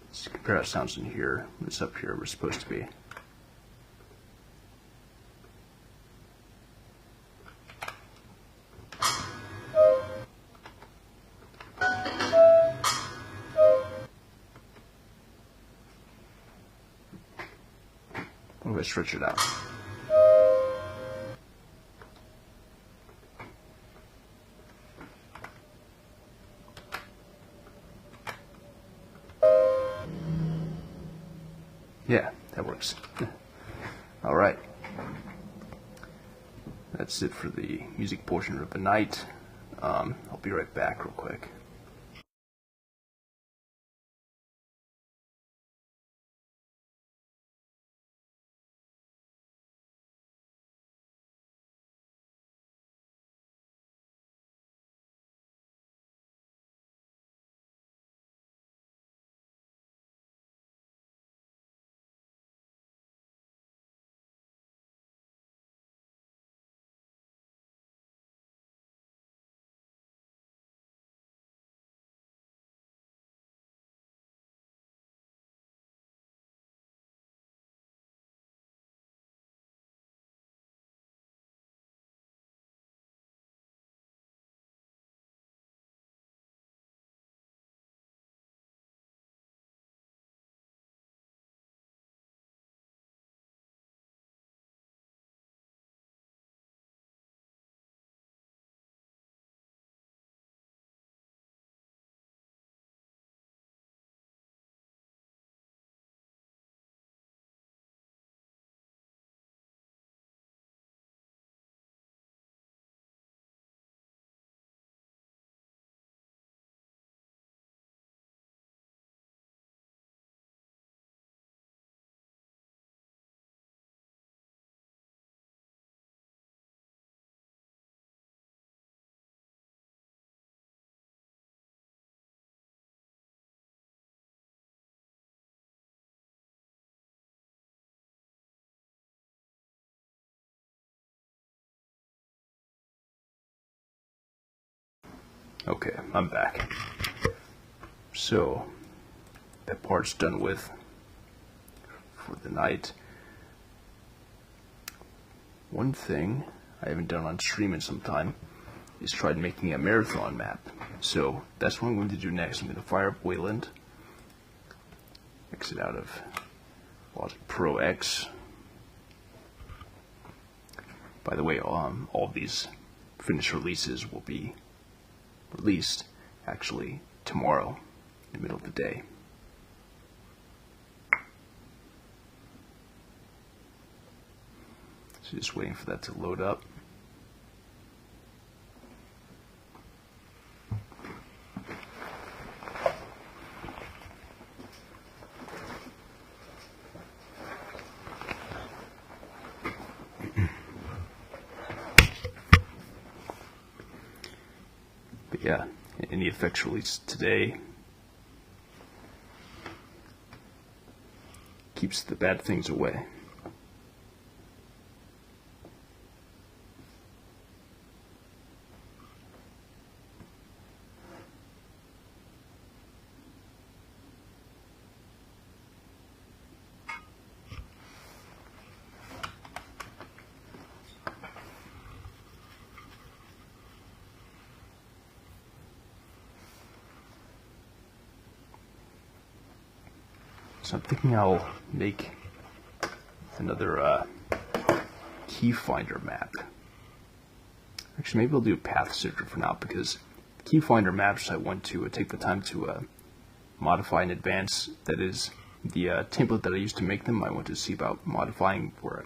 Let's compare how it sounds in here when it's up here where it's supposed to be. What if I stretch it out? Yeah, that works. All right. That's it for the music portion of the night. I'll be right back real quick. Okay, I'm back. So, that part's done with for the night. One thing I haven't done on stream in some time is tried making a marathon map. So, that's what I'm going to do next. I'm going to fire up Wayland, exit out of Logic Pro X. By the way, all these finished releases will be released actually tomorrow in the middle of the day. So just waiting for that to load up. But yeah, NEFX released today. Keeps the bad things away. So I'm thinking I'll make another key finder map. Actually, maybe I'll do a path sifter for now, because key finder maps I want to take the time to modify in advance. That is, the template that I used to make them, I want to see about modifying where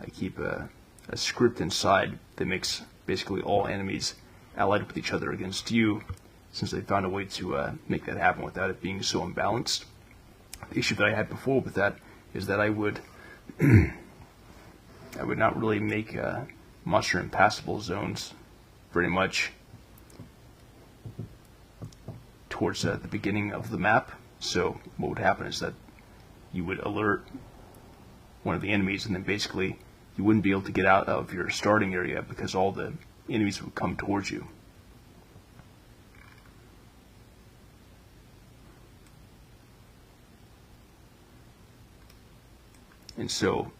I keep a script inside that makes basically all enemies allied with each other against you, since they found a way to make that happen without it being so imbalanced. The issue that I had before with that is that I would I would not really make monster impassable zones very much towards the beginning of the map. So what would happen is that you would alert one of the enemies, and then basically you wouldn't be able to get out of your starting area because all the enemies would come towards you. And so,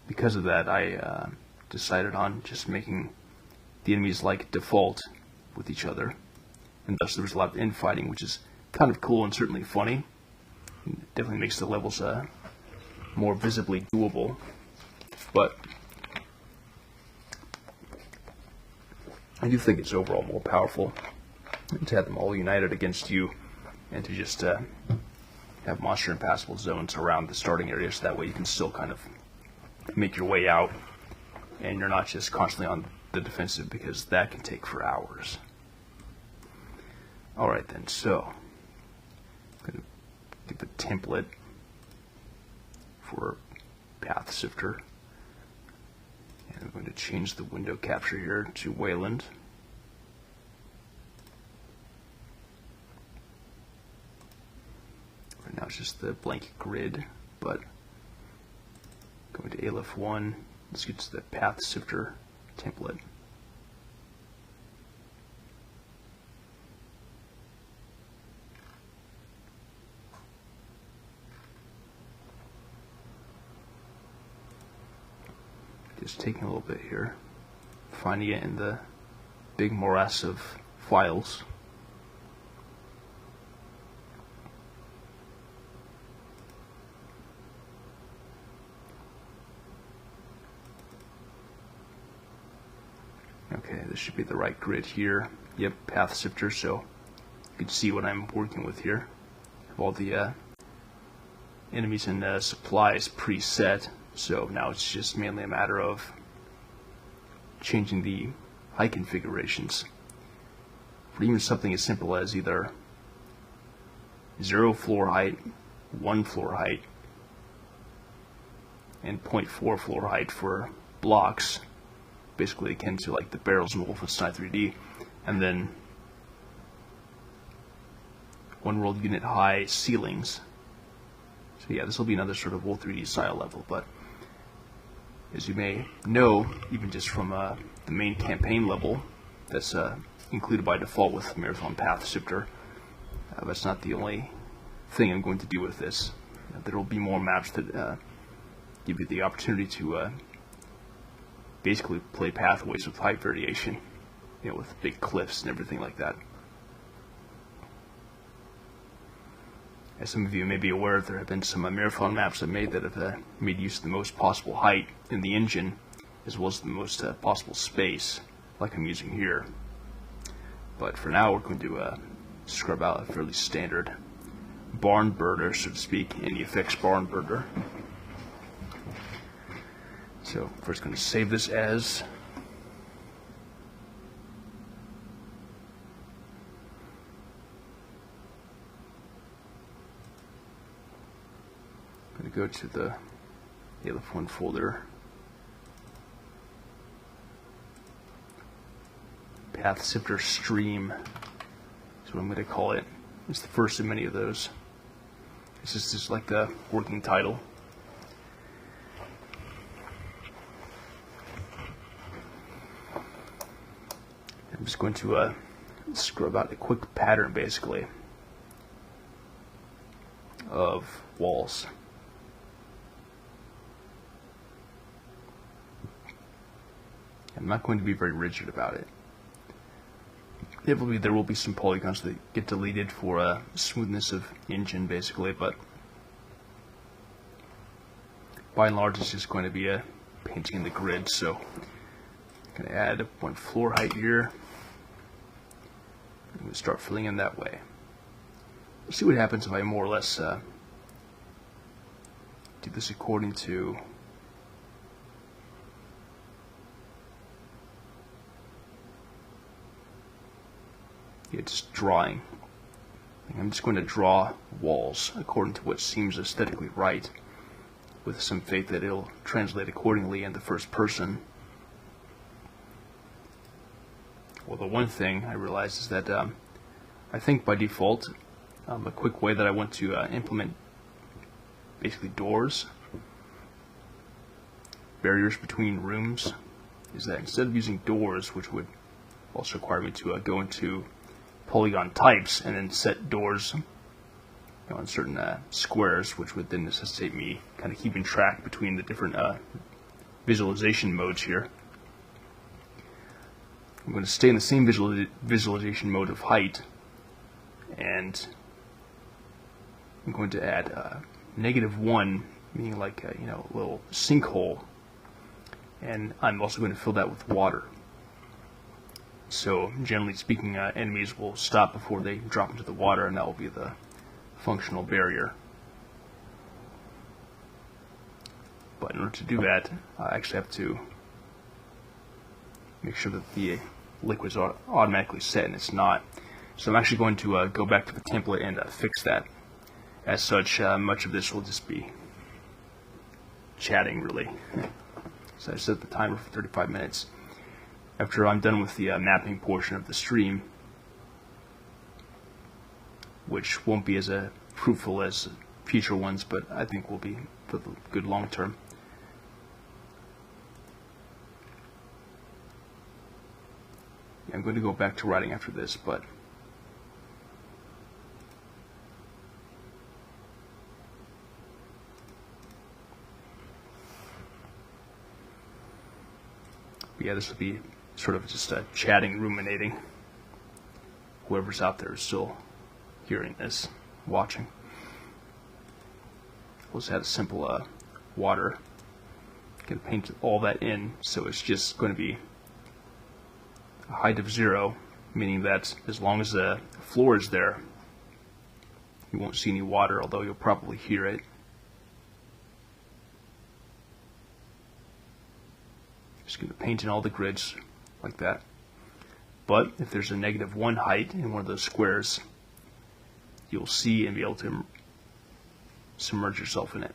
because of that, I decided on just making the enemies like default with each other, and thus there was a lot of infighting, which is kind of cool and certainly funny. It definitely makes the levels more visibly doable, but I do think it's overall more powerful to have them all united against you, and to just have monster impassable zones around the starting area, so that way you can still kind of make your way out, and you're not just constantly on the defensive, because that can take for hours. Alright then, so I'm going to give a template for path sifter, and I'm going to change the window capture here to Wayland. Right now it's just the blank grid, but going to ALF1, let's get to the path sifter template. Just taking a little bit here, finding it in the big morass of files. Okay, this should be the right grid here. Yep, path sifter, so you can see what I'm working with here. I have all the enemies and supplies preset, so now it's just mainly a matter of changing the height configurations for even something as simple as either 0 floor height, 1 floor height, and 0.4 floor height for blocks, basically akin to like the barrels in Wolfenstein 3D, and then 1 world unit high ceilings. So yeah, this will be another sort of Wolf 3D style level, but as you may know, even just from the main campaign level that's included by default with Marathon Path Sifter, that's not the only thing I'm going to do with this. There will be more maps that give you the opportunity to basically play pathways with height variation, you know, with big cliffs and everything like that. As some of you may be aware, there have been some Marathon maps I've made that have made use of the most possible height in the engine, as well as the most possible space, like I'm using here. But for now, we're going to scrub out a fairly standard barn burner, so to speak, NEFX barn burner. So first, going to save this as go to the ALF1 folder, path sifter stream is what I'm going to call it. It's the first of many of those. This is just like the working title. I'm just going to scrub out a quick pattern, basically, of walls. I'm not going to be very rigid about it. Inevitably, there will be some polygons that get deleted for smoothness of engine, basically, but by and large, it's just going to be a painting in the grid. So I'm going to add one floor height here. I'm going to start filling in that way. Let's see what happens if I more or less do this according to just drawing. I'm just going to draw walls according to what seems aesthetically right, with some faith that it'll translate accordingly in the first person. Well, the one thing I realized is that I think by default, a quick way that I want to implement basically doors, barriers between rooms, is that instead of using doors, which would also require me to go into polygon types and then set doors on certain squares, which would then necessitate me kind of keeping track between the different visualization modes here. I'm going to stay in the same visualization mode of height, and I'm going to add -1, meaning like a little sinkhole, and I'm also going to fill that with water. So generally speaking, enemies will stop before they drop into the water, and that will be the functional barrier. But in order to do that, I actually have to make sure that the liquid's automatically set, and it's not. So I'm actually going to go back to the template and fix that. As such, much of this will just be chatting, really. So I set the timer for 35 minutes. After I'm done with the mapping portion of the stream, which won't be as fruitful as future ones, but I think will be for the good long term. I'm going to go back to writing after this, but yeah, this will be sort of just chatting, ruminating. Whoever's out there is still hearing this, watching. We'll just add a simple water. Going to paint all that in, so it's just going to be a height of 0, meaning that as long as the floor is there, you won't see any water, although you'll probably hear it. Just going to paint in all the grids like that. But if there's a -1 height in one of those squares, you'll see and be able to submerge yourself in it.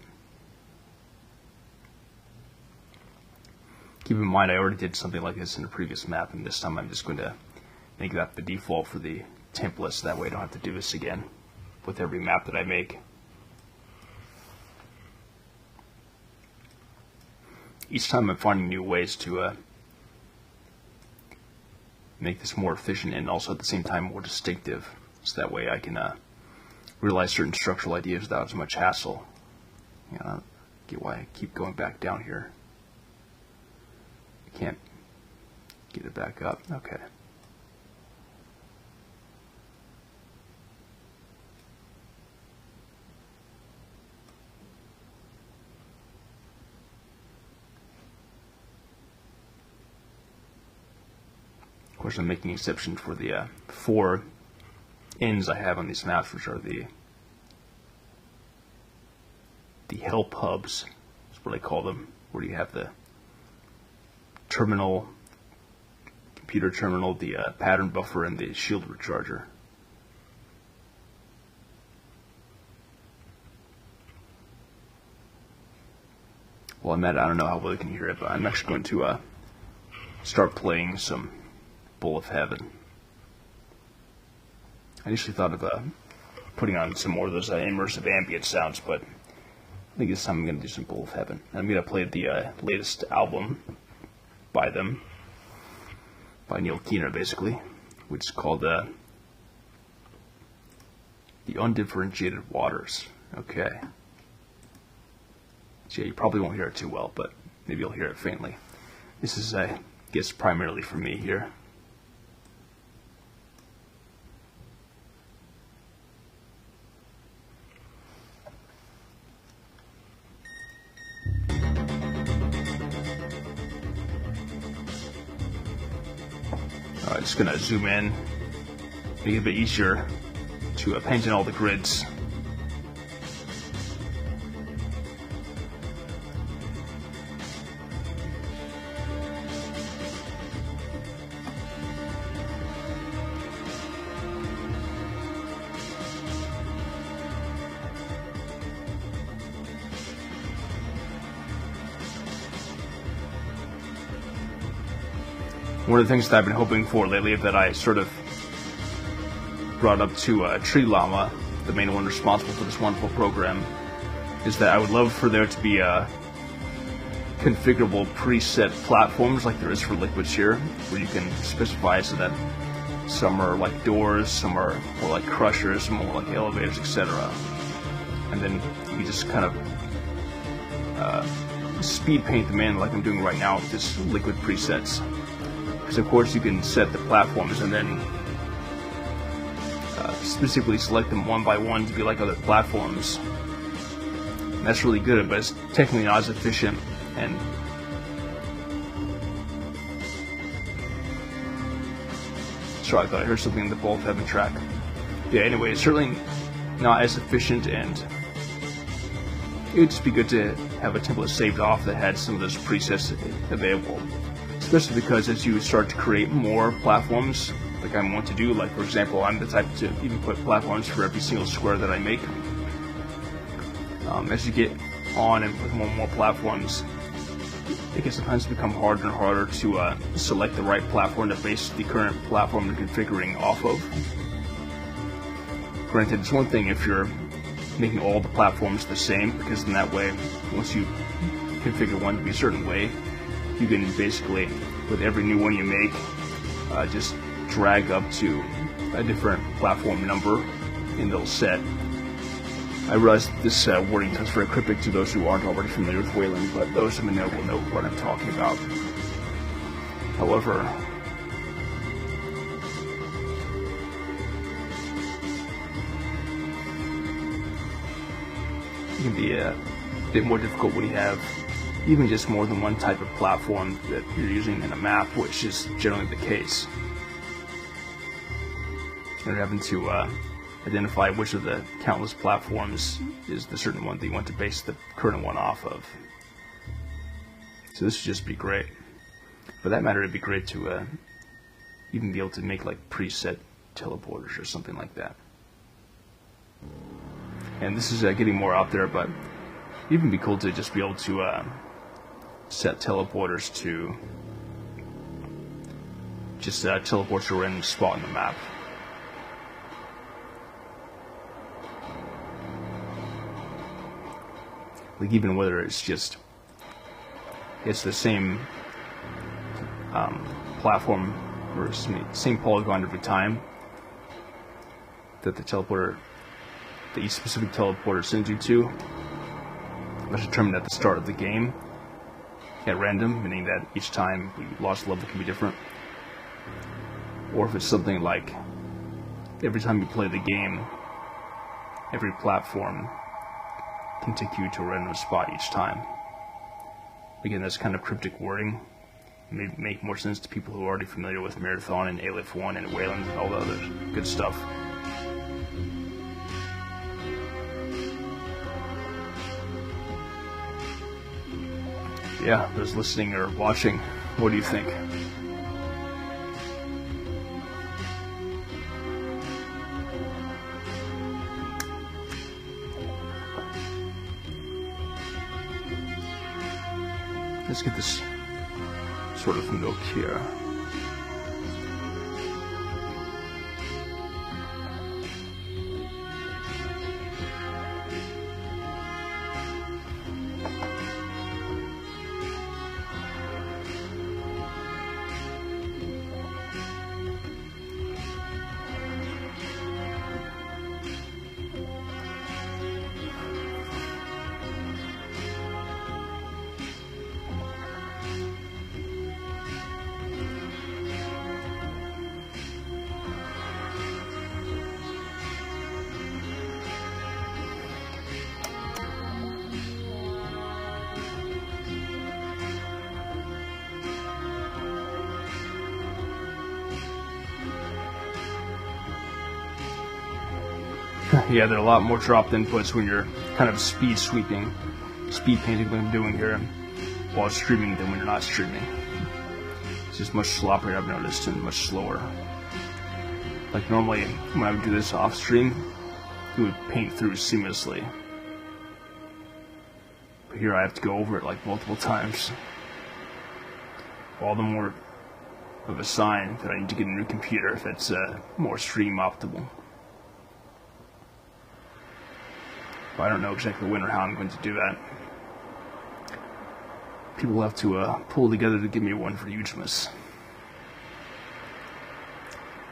Keep in mind, I already did something like this in a previous map, and this time I'm just going to make that the default for the template, so that way I don't have to do this again with every map that I make. Each time I'm finding new ways to make this more efficient and also at the same time more distinctive, so that way I can realize certain structural ideas without as much hassle. I get why I keep going back down here. I can't get it back up. Okay. Of course, I'm making exception for the 4 ends I have on these maps, which are the help hubs, is what I call them, where you have the terminal, computer terminal, the pattern buffer, and the shield recharger. Well, I'm at, I don't know how well you can hear it, but I'm actually going to start playing some Bowl of Heaven. I initially thought of putting on some more of those immersive ambient sounds, but I think this time I'm going to do some Bowl of Heaven. I'm going to play the latest album by them, by Neil Keener, basically, which is called The Undifferentiated Waters. Okay. So yeah, you probably won't hear it too well, but maybe you'll hear it faintly. This is, I guess, primarily for me here. Just gonna zoom in, make it a bit easier to paint in all the grids. One of the things that I've been hoping for lately that I sort of brought up to Tree Llama, the main one responsible for this wonderful program, is that I would love for there to be configurable preset platforms like there is for liquids here, where you can specify so that some are like doors, some are more like crushers, some more like elevators, etc. And then you just kind of speed paint them in like I'm doing right now with this liquid presets. Because of course you can set the platforms and then specifically select them one by one to be like other platforms. And that's really good, but it's technically not as efficient. And sorry, I thought I heard something in the Bolt Heaven track. Yeah, anyway, it's certainly not as efficient, and it would just be good to have a template saved off that had some of those presets available. Especially because as you start to create more platforms, like I want to do, like for example, I'm the type to even put platforms for every single square that I make. As you get on and put more and more platforms, it can sometimes become harder and harder to select the right platform to base the current platform you're configuring off of. Granted, it's one thing if you're making all the platforms the same, because in that way, once you configure one to be a certain way, you can basically, with every new one you make, just drag up to a different platform number in the set. I realize this wording is very cryptic to those who aren't already familiar with Wayland, but those who know will know what I'm talking about. However, it can be a bit more difficult when you have even just more than one type of platform that you're using in a map, which is generally the case. You're having to identify which of the countless platforms is the certain one that you want to base the current one off of. So this would just be great. For that matter, it'd be great to even be able to make like preset teleporters or something like that. And this is getting more out there, but it'd even be cool to just be able to set teleporters to just teleport to a random spot in the map. Like even whether it's just the same platform or same polygon every time that the teleporter, that each specific teleporter sends you to, was determined at the start of the game at random, meaning that each time we launch the level can be different. Or if it's something like every time you play the game, every platform can take you to a random spot each time. Again, that's kind of cryptic wording. It may make more sense to people who are already familiar with Marathon and Aleph 1 and Wayland and all the other good stuff. Yeah, those listening or watching, what do you think? Let's get this sort of nook here. Yeah, there are a lot more dropped inputs when you're kind of speed painting like I'm doing here while streaming than when you're not streaming. It's just much sloppier, I've noticed, and much slower. Like normally, when I would do this off stream, it would paint through seamlessly. But here I have to go over it like multiple times. All the more of a sign that I need to get a new computer if it's more stream optimal. But I don't know exactly when or how I'm going to do that. People will have to pull together to give me one for Ugemas.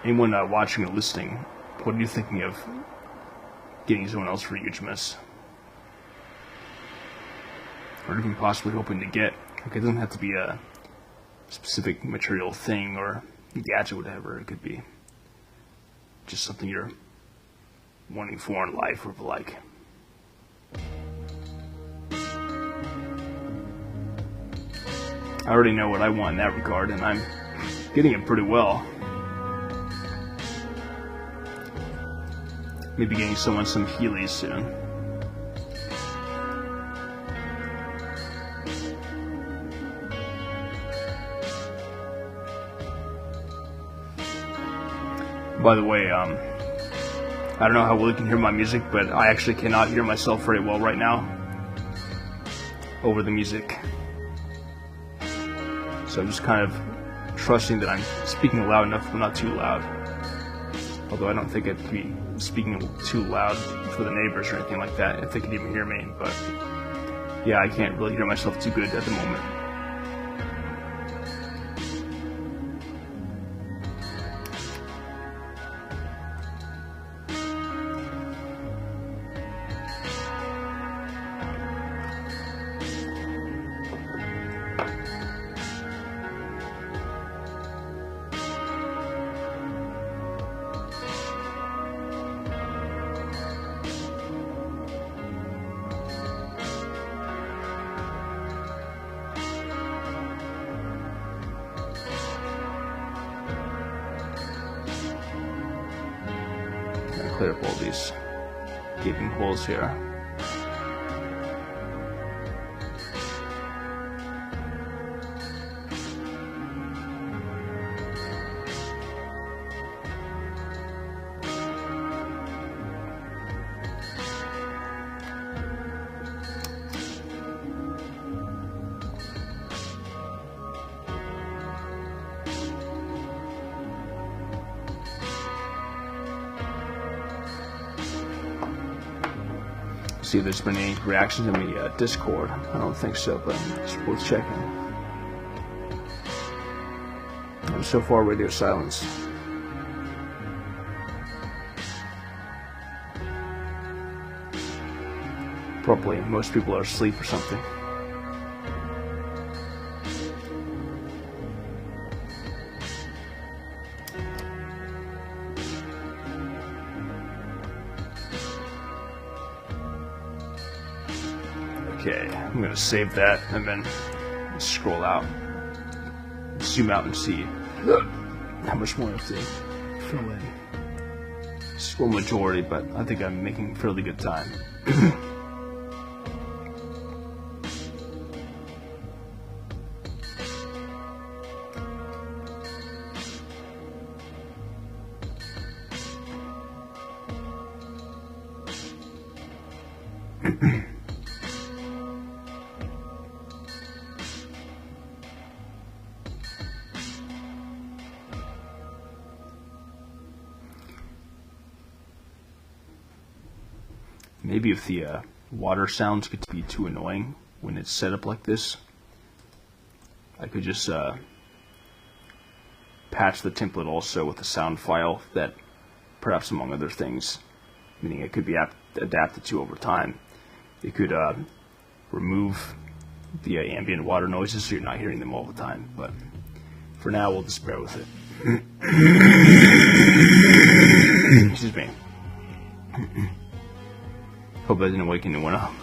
Anyone watching or listening, what are you thinking of getting someone else for Ugemas? Or even possibly hoping to get? Like, it doesn't have to be a specific material thing or gadget, whatever. It could be just something you're wanting for in life or the like. I already know what I want in that regard, and I'm getting it pretty well. Maybe getting someone some Heelys soon. By the way, I don't know how well you can hear my music, but I actually cannot hear myself very well right now over the music. So I'm just kind of trusting that I'm speaking loud enough but not too loud. Although I don't think I'd be speaking too loud for the neighbors or anything like that, if they could even hear me. But yeah, I can't really hear myself too good at the moment. Clear up all these gaping holes here. See if there's been any reactions in the Discord. I don't think so, but it's worth checking. So far, radio silence. Probably most people are asleep or something. Okay, I'm going to save that and then scroll out, zoom out and see how much more I have to fill in. Scroll majority, but I think I'm making fairly good time. Maybe if the water sounds get to be too annoying when it's set up like this, I could just patch the template also with a sound file that, perhaps among other things, meaning it could be adapted to over time. It could remove the ambient water noises so you're not hearing them all the time, but for now we'll just bear with it. Excuse me. Hope I didn't wake anyone up.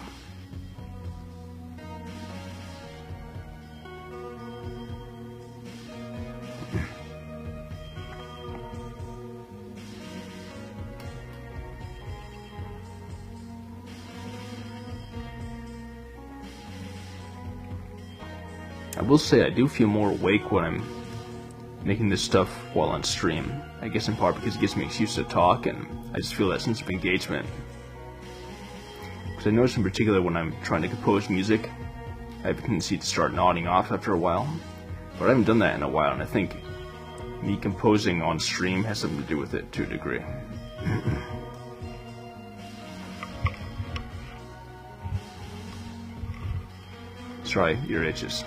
I will say I do feel more awake when I'm making this stuff while on stream. I guess in part because it gives me an excuse to talk, and I just feel that sense of engagement. Because I notice in particular when I'm trying to compose music, I have a tendency to start nodding off after a while. But I haven't done that in a while, and I think me composing on stream has something to do with it to a degree. Sorry, ear itches.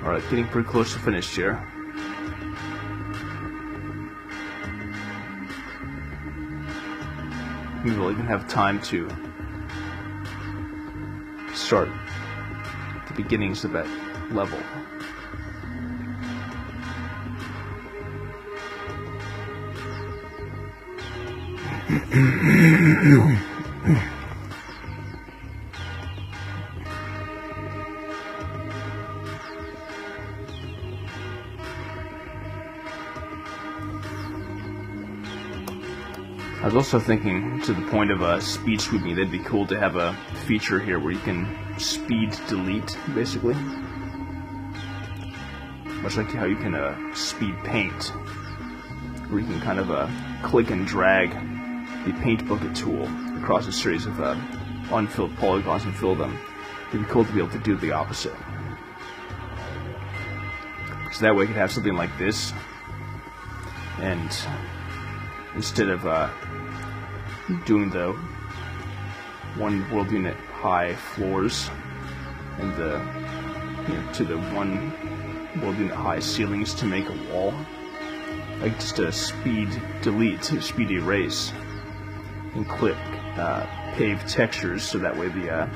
Alright, getting pretty close to finished here. Maybe we'll even have time to start the beginnings of that level. I was also thinking, to the point of speed sweeping, that'd be cool to have a feature here where you can speed delete, basically. much like how you can speed paint, where you can kind of click and drag the paint bucket tool across a series of unfilled polygons and fill them. It'd be cool to be able to do the opposite. So that way I could have something like this, and instead of doing the 1 world unit high floors and the to the 1 world unit high ceilings to make a wall, like just a speed delete, speed erase, and click pave textures, so that way the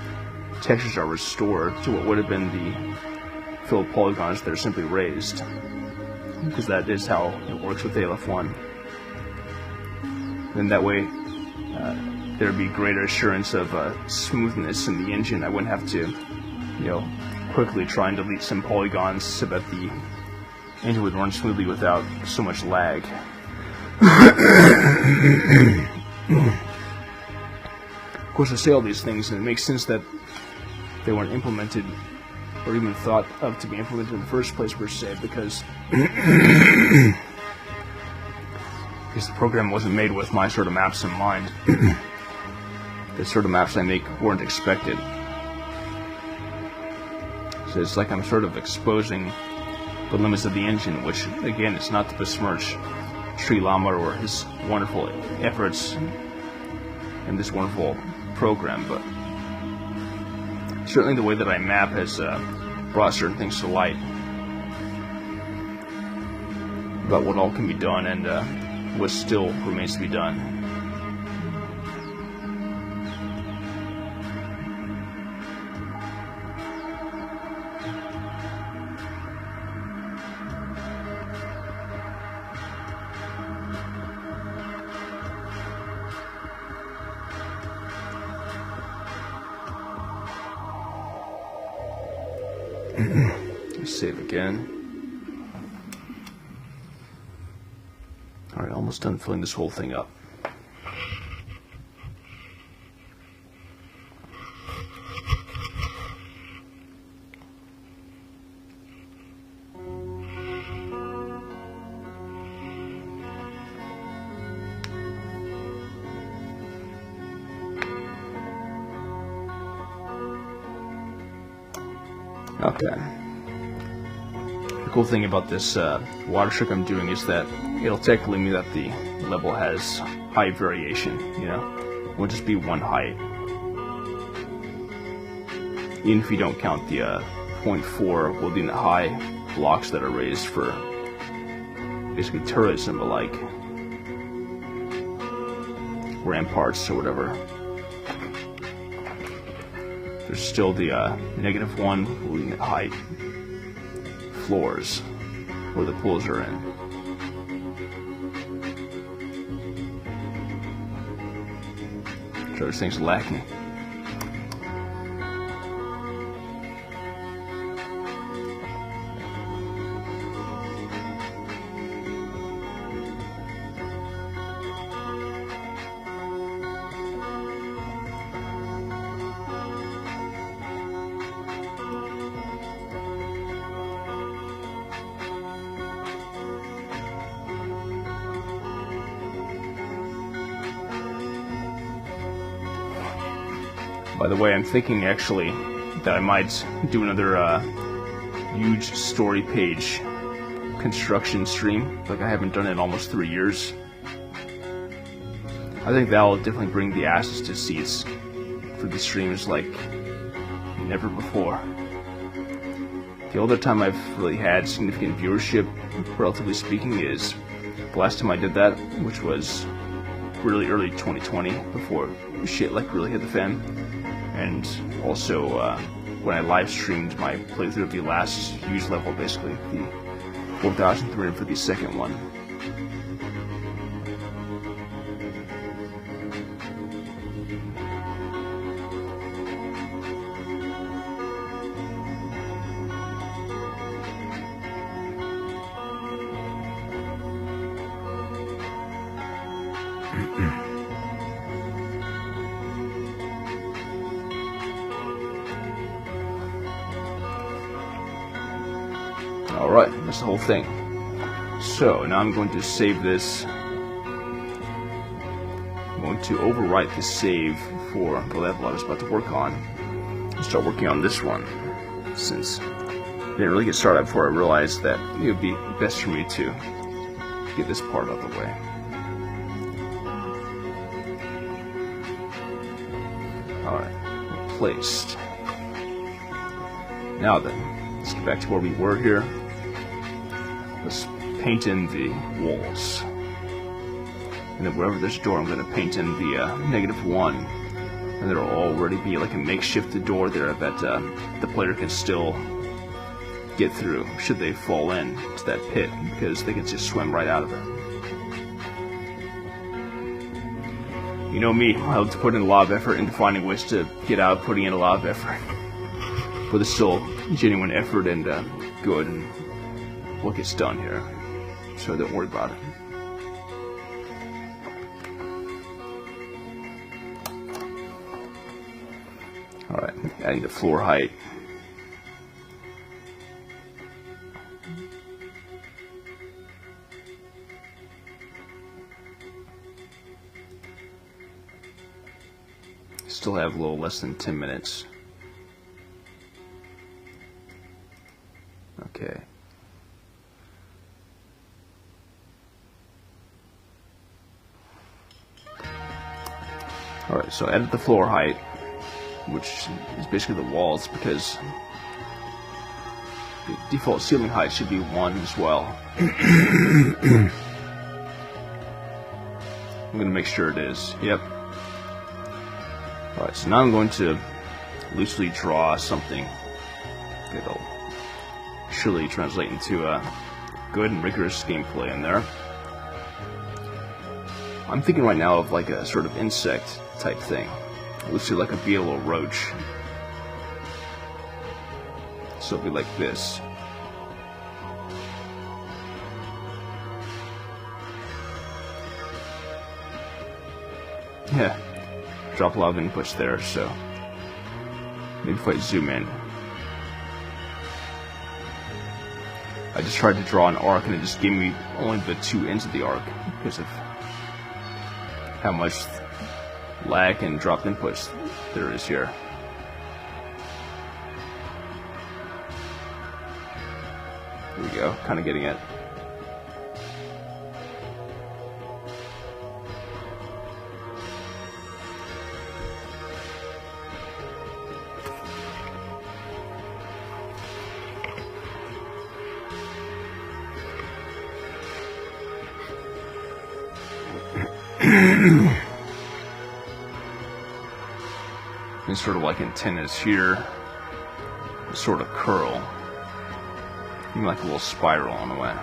textures are restored to what would have been the filled polygons that are simply raised, because that is how it works with ALF1. Then that way there would be greater assurance of smoothness in the engine. I wouldn't have to, quickly try and delete some polygons so that the engine would run smoothly without so much lag. Of course, I say all these things, and it makes sense that they weren't implemented or even thought of to be implemented in the first place, per se, because the program wasn't made with my sort of maps in mind. The sort of maps I make weren't expected. So it's like I'm sort of exposing the limits of the engine, which, again, it's not to besmirch Sri Lama or his wonderful efforts in this wonderful program, but certainly the way that I map has brought certain things to light about what all can be done and what still remains to be done. Save again. Alright, almost done filling this whole thing up. Okay. The cool thing about this water trick I'm doing is that it'll technically mean that the level has height variation, It won't just be one height. Even if you don't count the 0.4 world unit high blocks that are raised for basically turrets and the like, ramparts or whatever. There's still the -1 world unit height floors where the pools are in. So there's things lacking. By the way, I'm thinking actually that I might do another huge story page construction stream, like I haven't done it in almost 3 years. I think that'll definitely bring the asses to seats for the streams like never before. The other time I've really had significant viewership, relatively speaking, is the last time I did that, which was really early 2020, before shit like really hit the fan. And also when I live streamed my playthrough of the last huge level, basically the 4,352nd one. Alright, let's the whole thing. So now I'm going to save this. I'm going to overwrite the save for the level I was about to work on. Start working on this one, since I didn't really get started before I realized that it would be best for me to get this part out of the way. Alright, replaced. Now then, let's get back to where we were here. Let's paint in the walls. And then wherever there's a door, I'm going to paint in the -1. And there'll already be like a makeshift door there that the player can still get through should they fall in to that pit, because they can just swim right out of it. You know me, I like to put in a lot of effort into finding ways to get out of putting in a lot of effort. But it's still genuine effort and good and what gets done here. So don't worry about it. Alright, adding the floor height. Still have a little less than 10 minutes. Okay. Alright, so edit the floor height, which is basically the walls, because the default ceiling height should be 1 as well. I'm going to make sure it is. Yep. Alright, so now I'm going to loosely draw something that'll surely translate into a good and rigorous gameplay in there. I'm thinking right now of like a sort of insect type thing. Loosely like a beetle or roach. So it'll be like this. Yeah, drop a lot of inputs there, so maybe if I zoom in. I just tried to draw an arc and it just gave me only the 2 ends of the arc because of how much lag and dropped inputs there is here. There we go, kind of getting it. And sort of like antennas here, sort of curl, even like a little spiral on the way.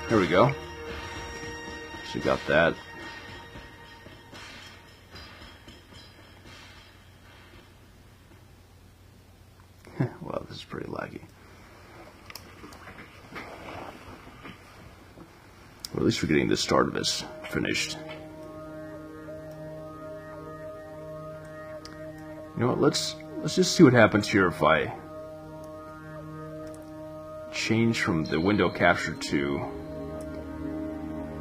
There we go. So got that. Wow, this is pretty laggy. Or at least we're getting the start of this finished. You know what, let's just see what happens here if I change from the window capture to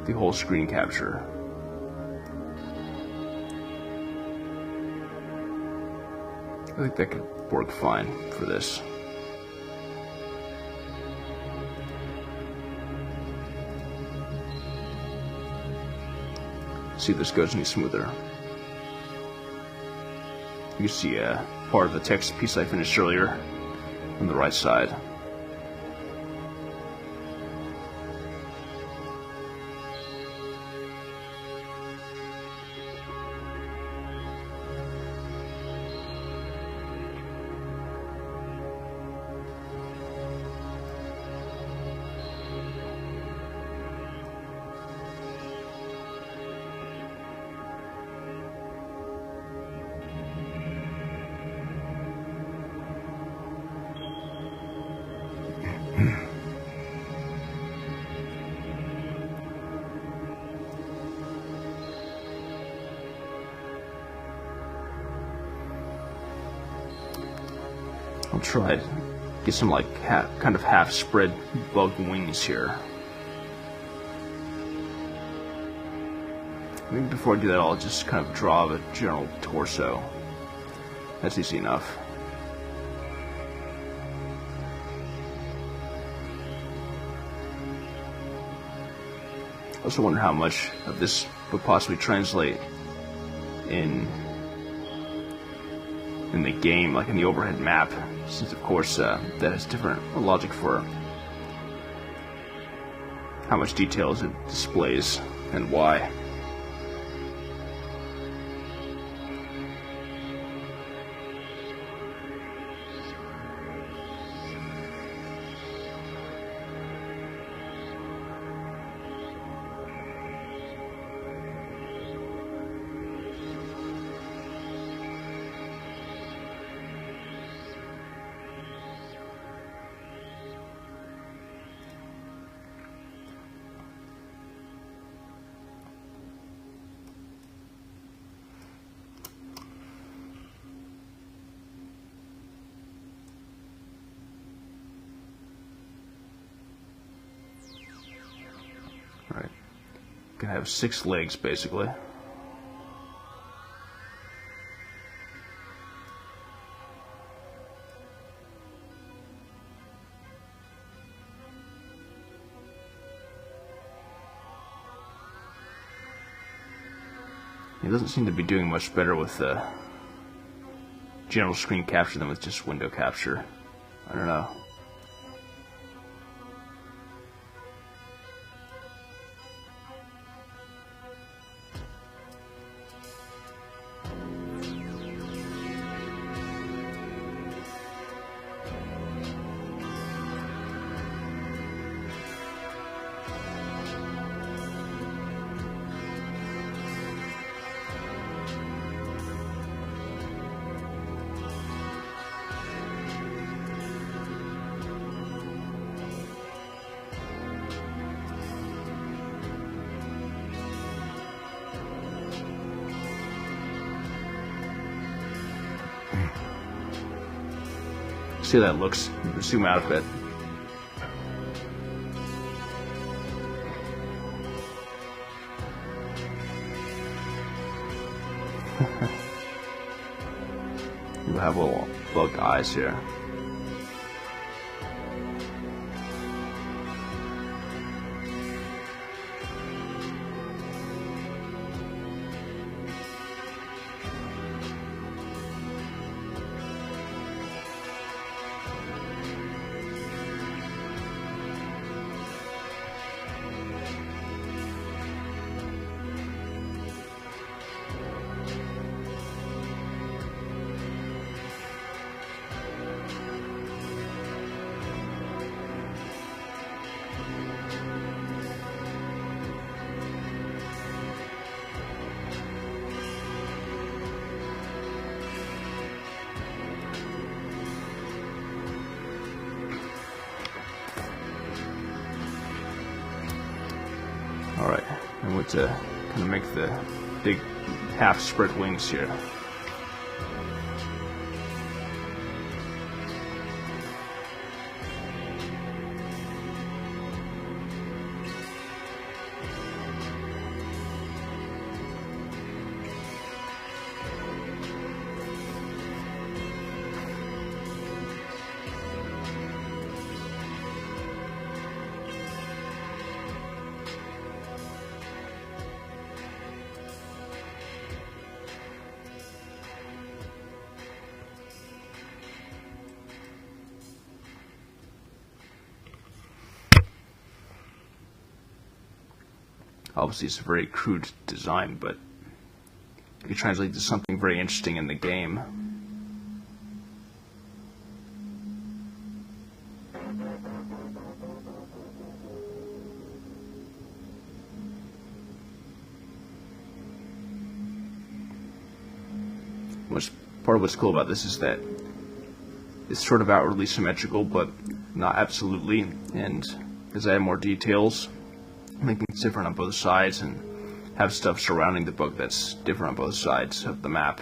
the whole screen capture. I think that could work fine for this. See if this goes any smoother. You can see part of the text piece I finished earlier on the right side. I'll try to get some like kind of half spread bug wings here. Maybe before I do that, I'll just kind of draw the general torso. That's easy enough. I also wonder how much of this would possibly translate in the game, like in the overhead map, since of course that has different logic for how much details it displays and why. Right. Gonna have 6 legs basically. It doesn't seem to be doing much better with general screen capture than with just window capture. I don't know. See how that looks. Zoom out a bit. We'll have little bug eyes here. Alright, I want to kind of make the big half spread wings here. Obviously it's a very crude design, but it can translate to something very interesting in the game. Part of what's cool about this is that it's sort of outwardly symmetrical, but not absolutely, and as I add more details, make things different on both sides and have stuff surrounding the book that's different on both sides of the map.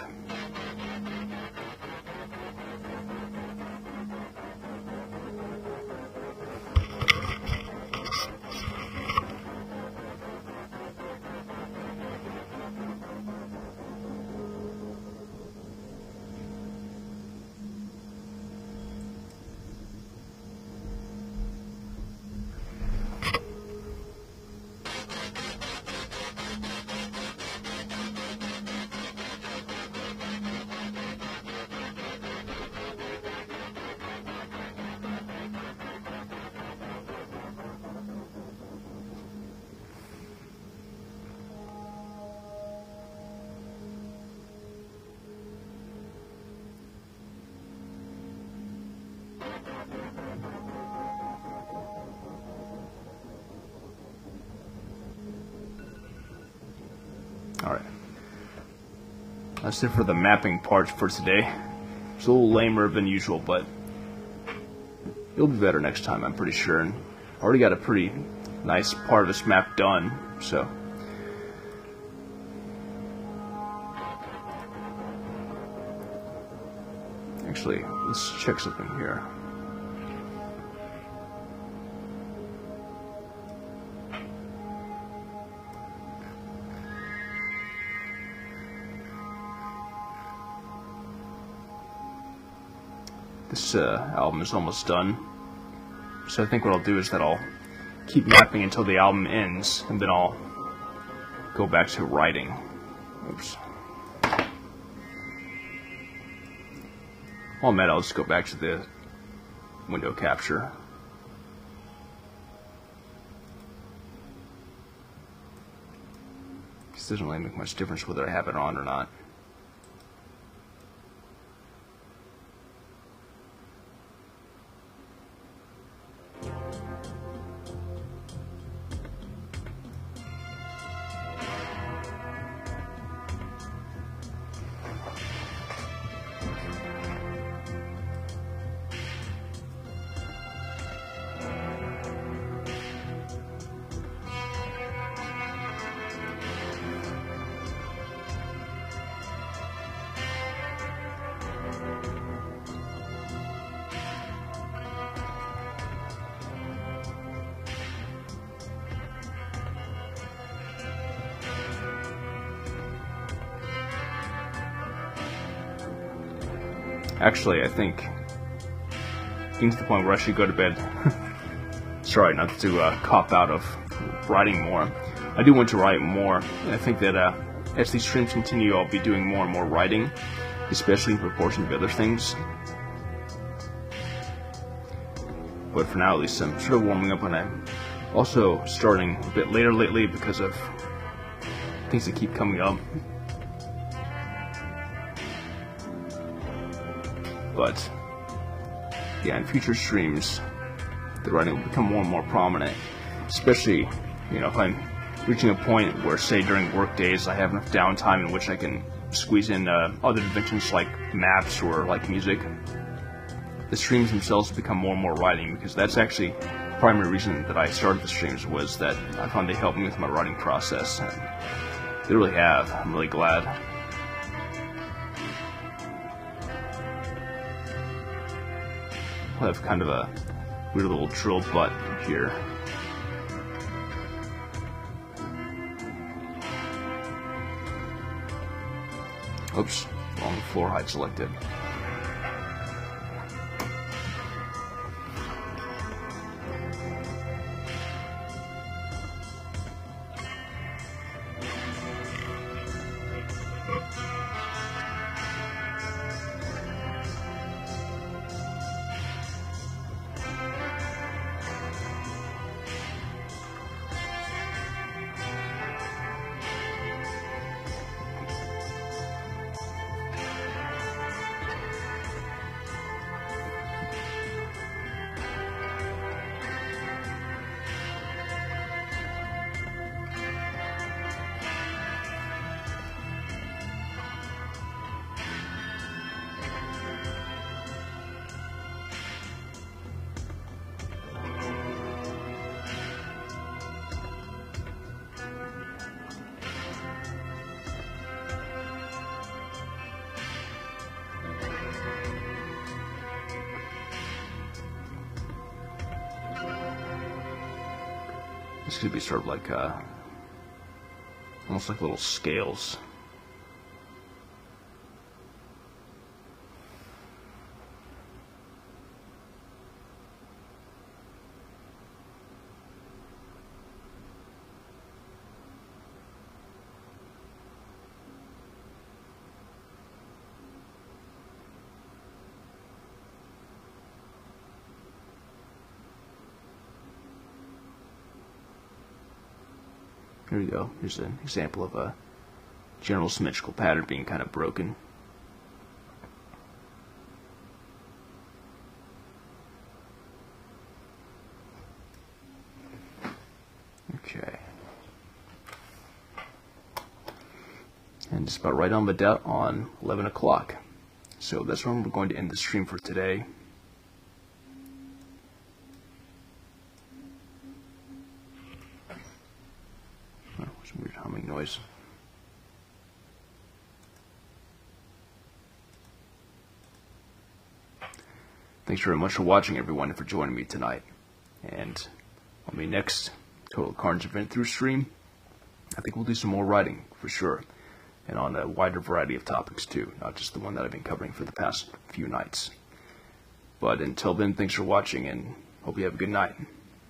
Alright. That's it for the mapping part for today. It's a little lamer than usual, but it'll be better next time, I'm pretty sure. And I already got a pretty nice part of this map done, so. Actually, let's check something here. This album is almost done, so I think what I'll do is that I'll keep mapping until the album ends, and then I'll go back to writing. Oops. While I'm at it, I'll just go back to the window capture. This doesn't really make much difference whether I have it on or not. Actually, I think getting to the point where I should go to bed. Sorry, not to cop out of writing more. I do want to write more, and I think that as these streams continue, I'll be doing more and more writing, especially in proportion to other things. But for now, at least, I'm sort of warming up, and I'm also starting a bit later lately because of things that keep coming up. But yeah, in future streams, the writing will become more and more prominent, especially, you know, if I'm reaching a point where, say, during work days, I have enough downtime in which I can squeeze in other inventions like maps or like music. The streams themselves become more and more writing, because that's actually the primary reason that I started the streams, was that I found they helped me with my writing process, and they really have. I'm really glad. I have kind of a weird little drill butt here. Oops, wrong floor height selected. This could be sort of like, almost like little scales. Here we go. Here's an example of a general symmetrical pattern being kind of broken. Okay. And it's about right on the dot on 11 o'clock. So that's when we're going to end the stream for today. Oh, some weird humming noise. Thanks very much for watching, everyone, and for joining me tonight. And on the next Total Carnage Inventthrough stream, I think we'll do some more writing for sure, and on a wider variety of topics too, not just the one that I've been covering for the past few nights. But until then, thanks for watching, and hope you have a good night.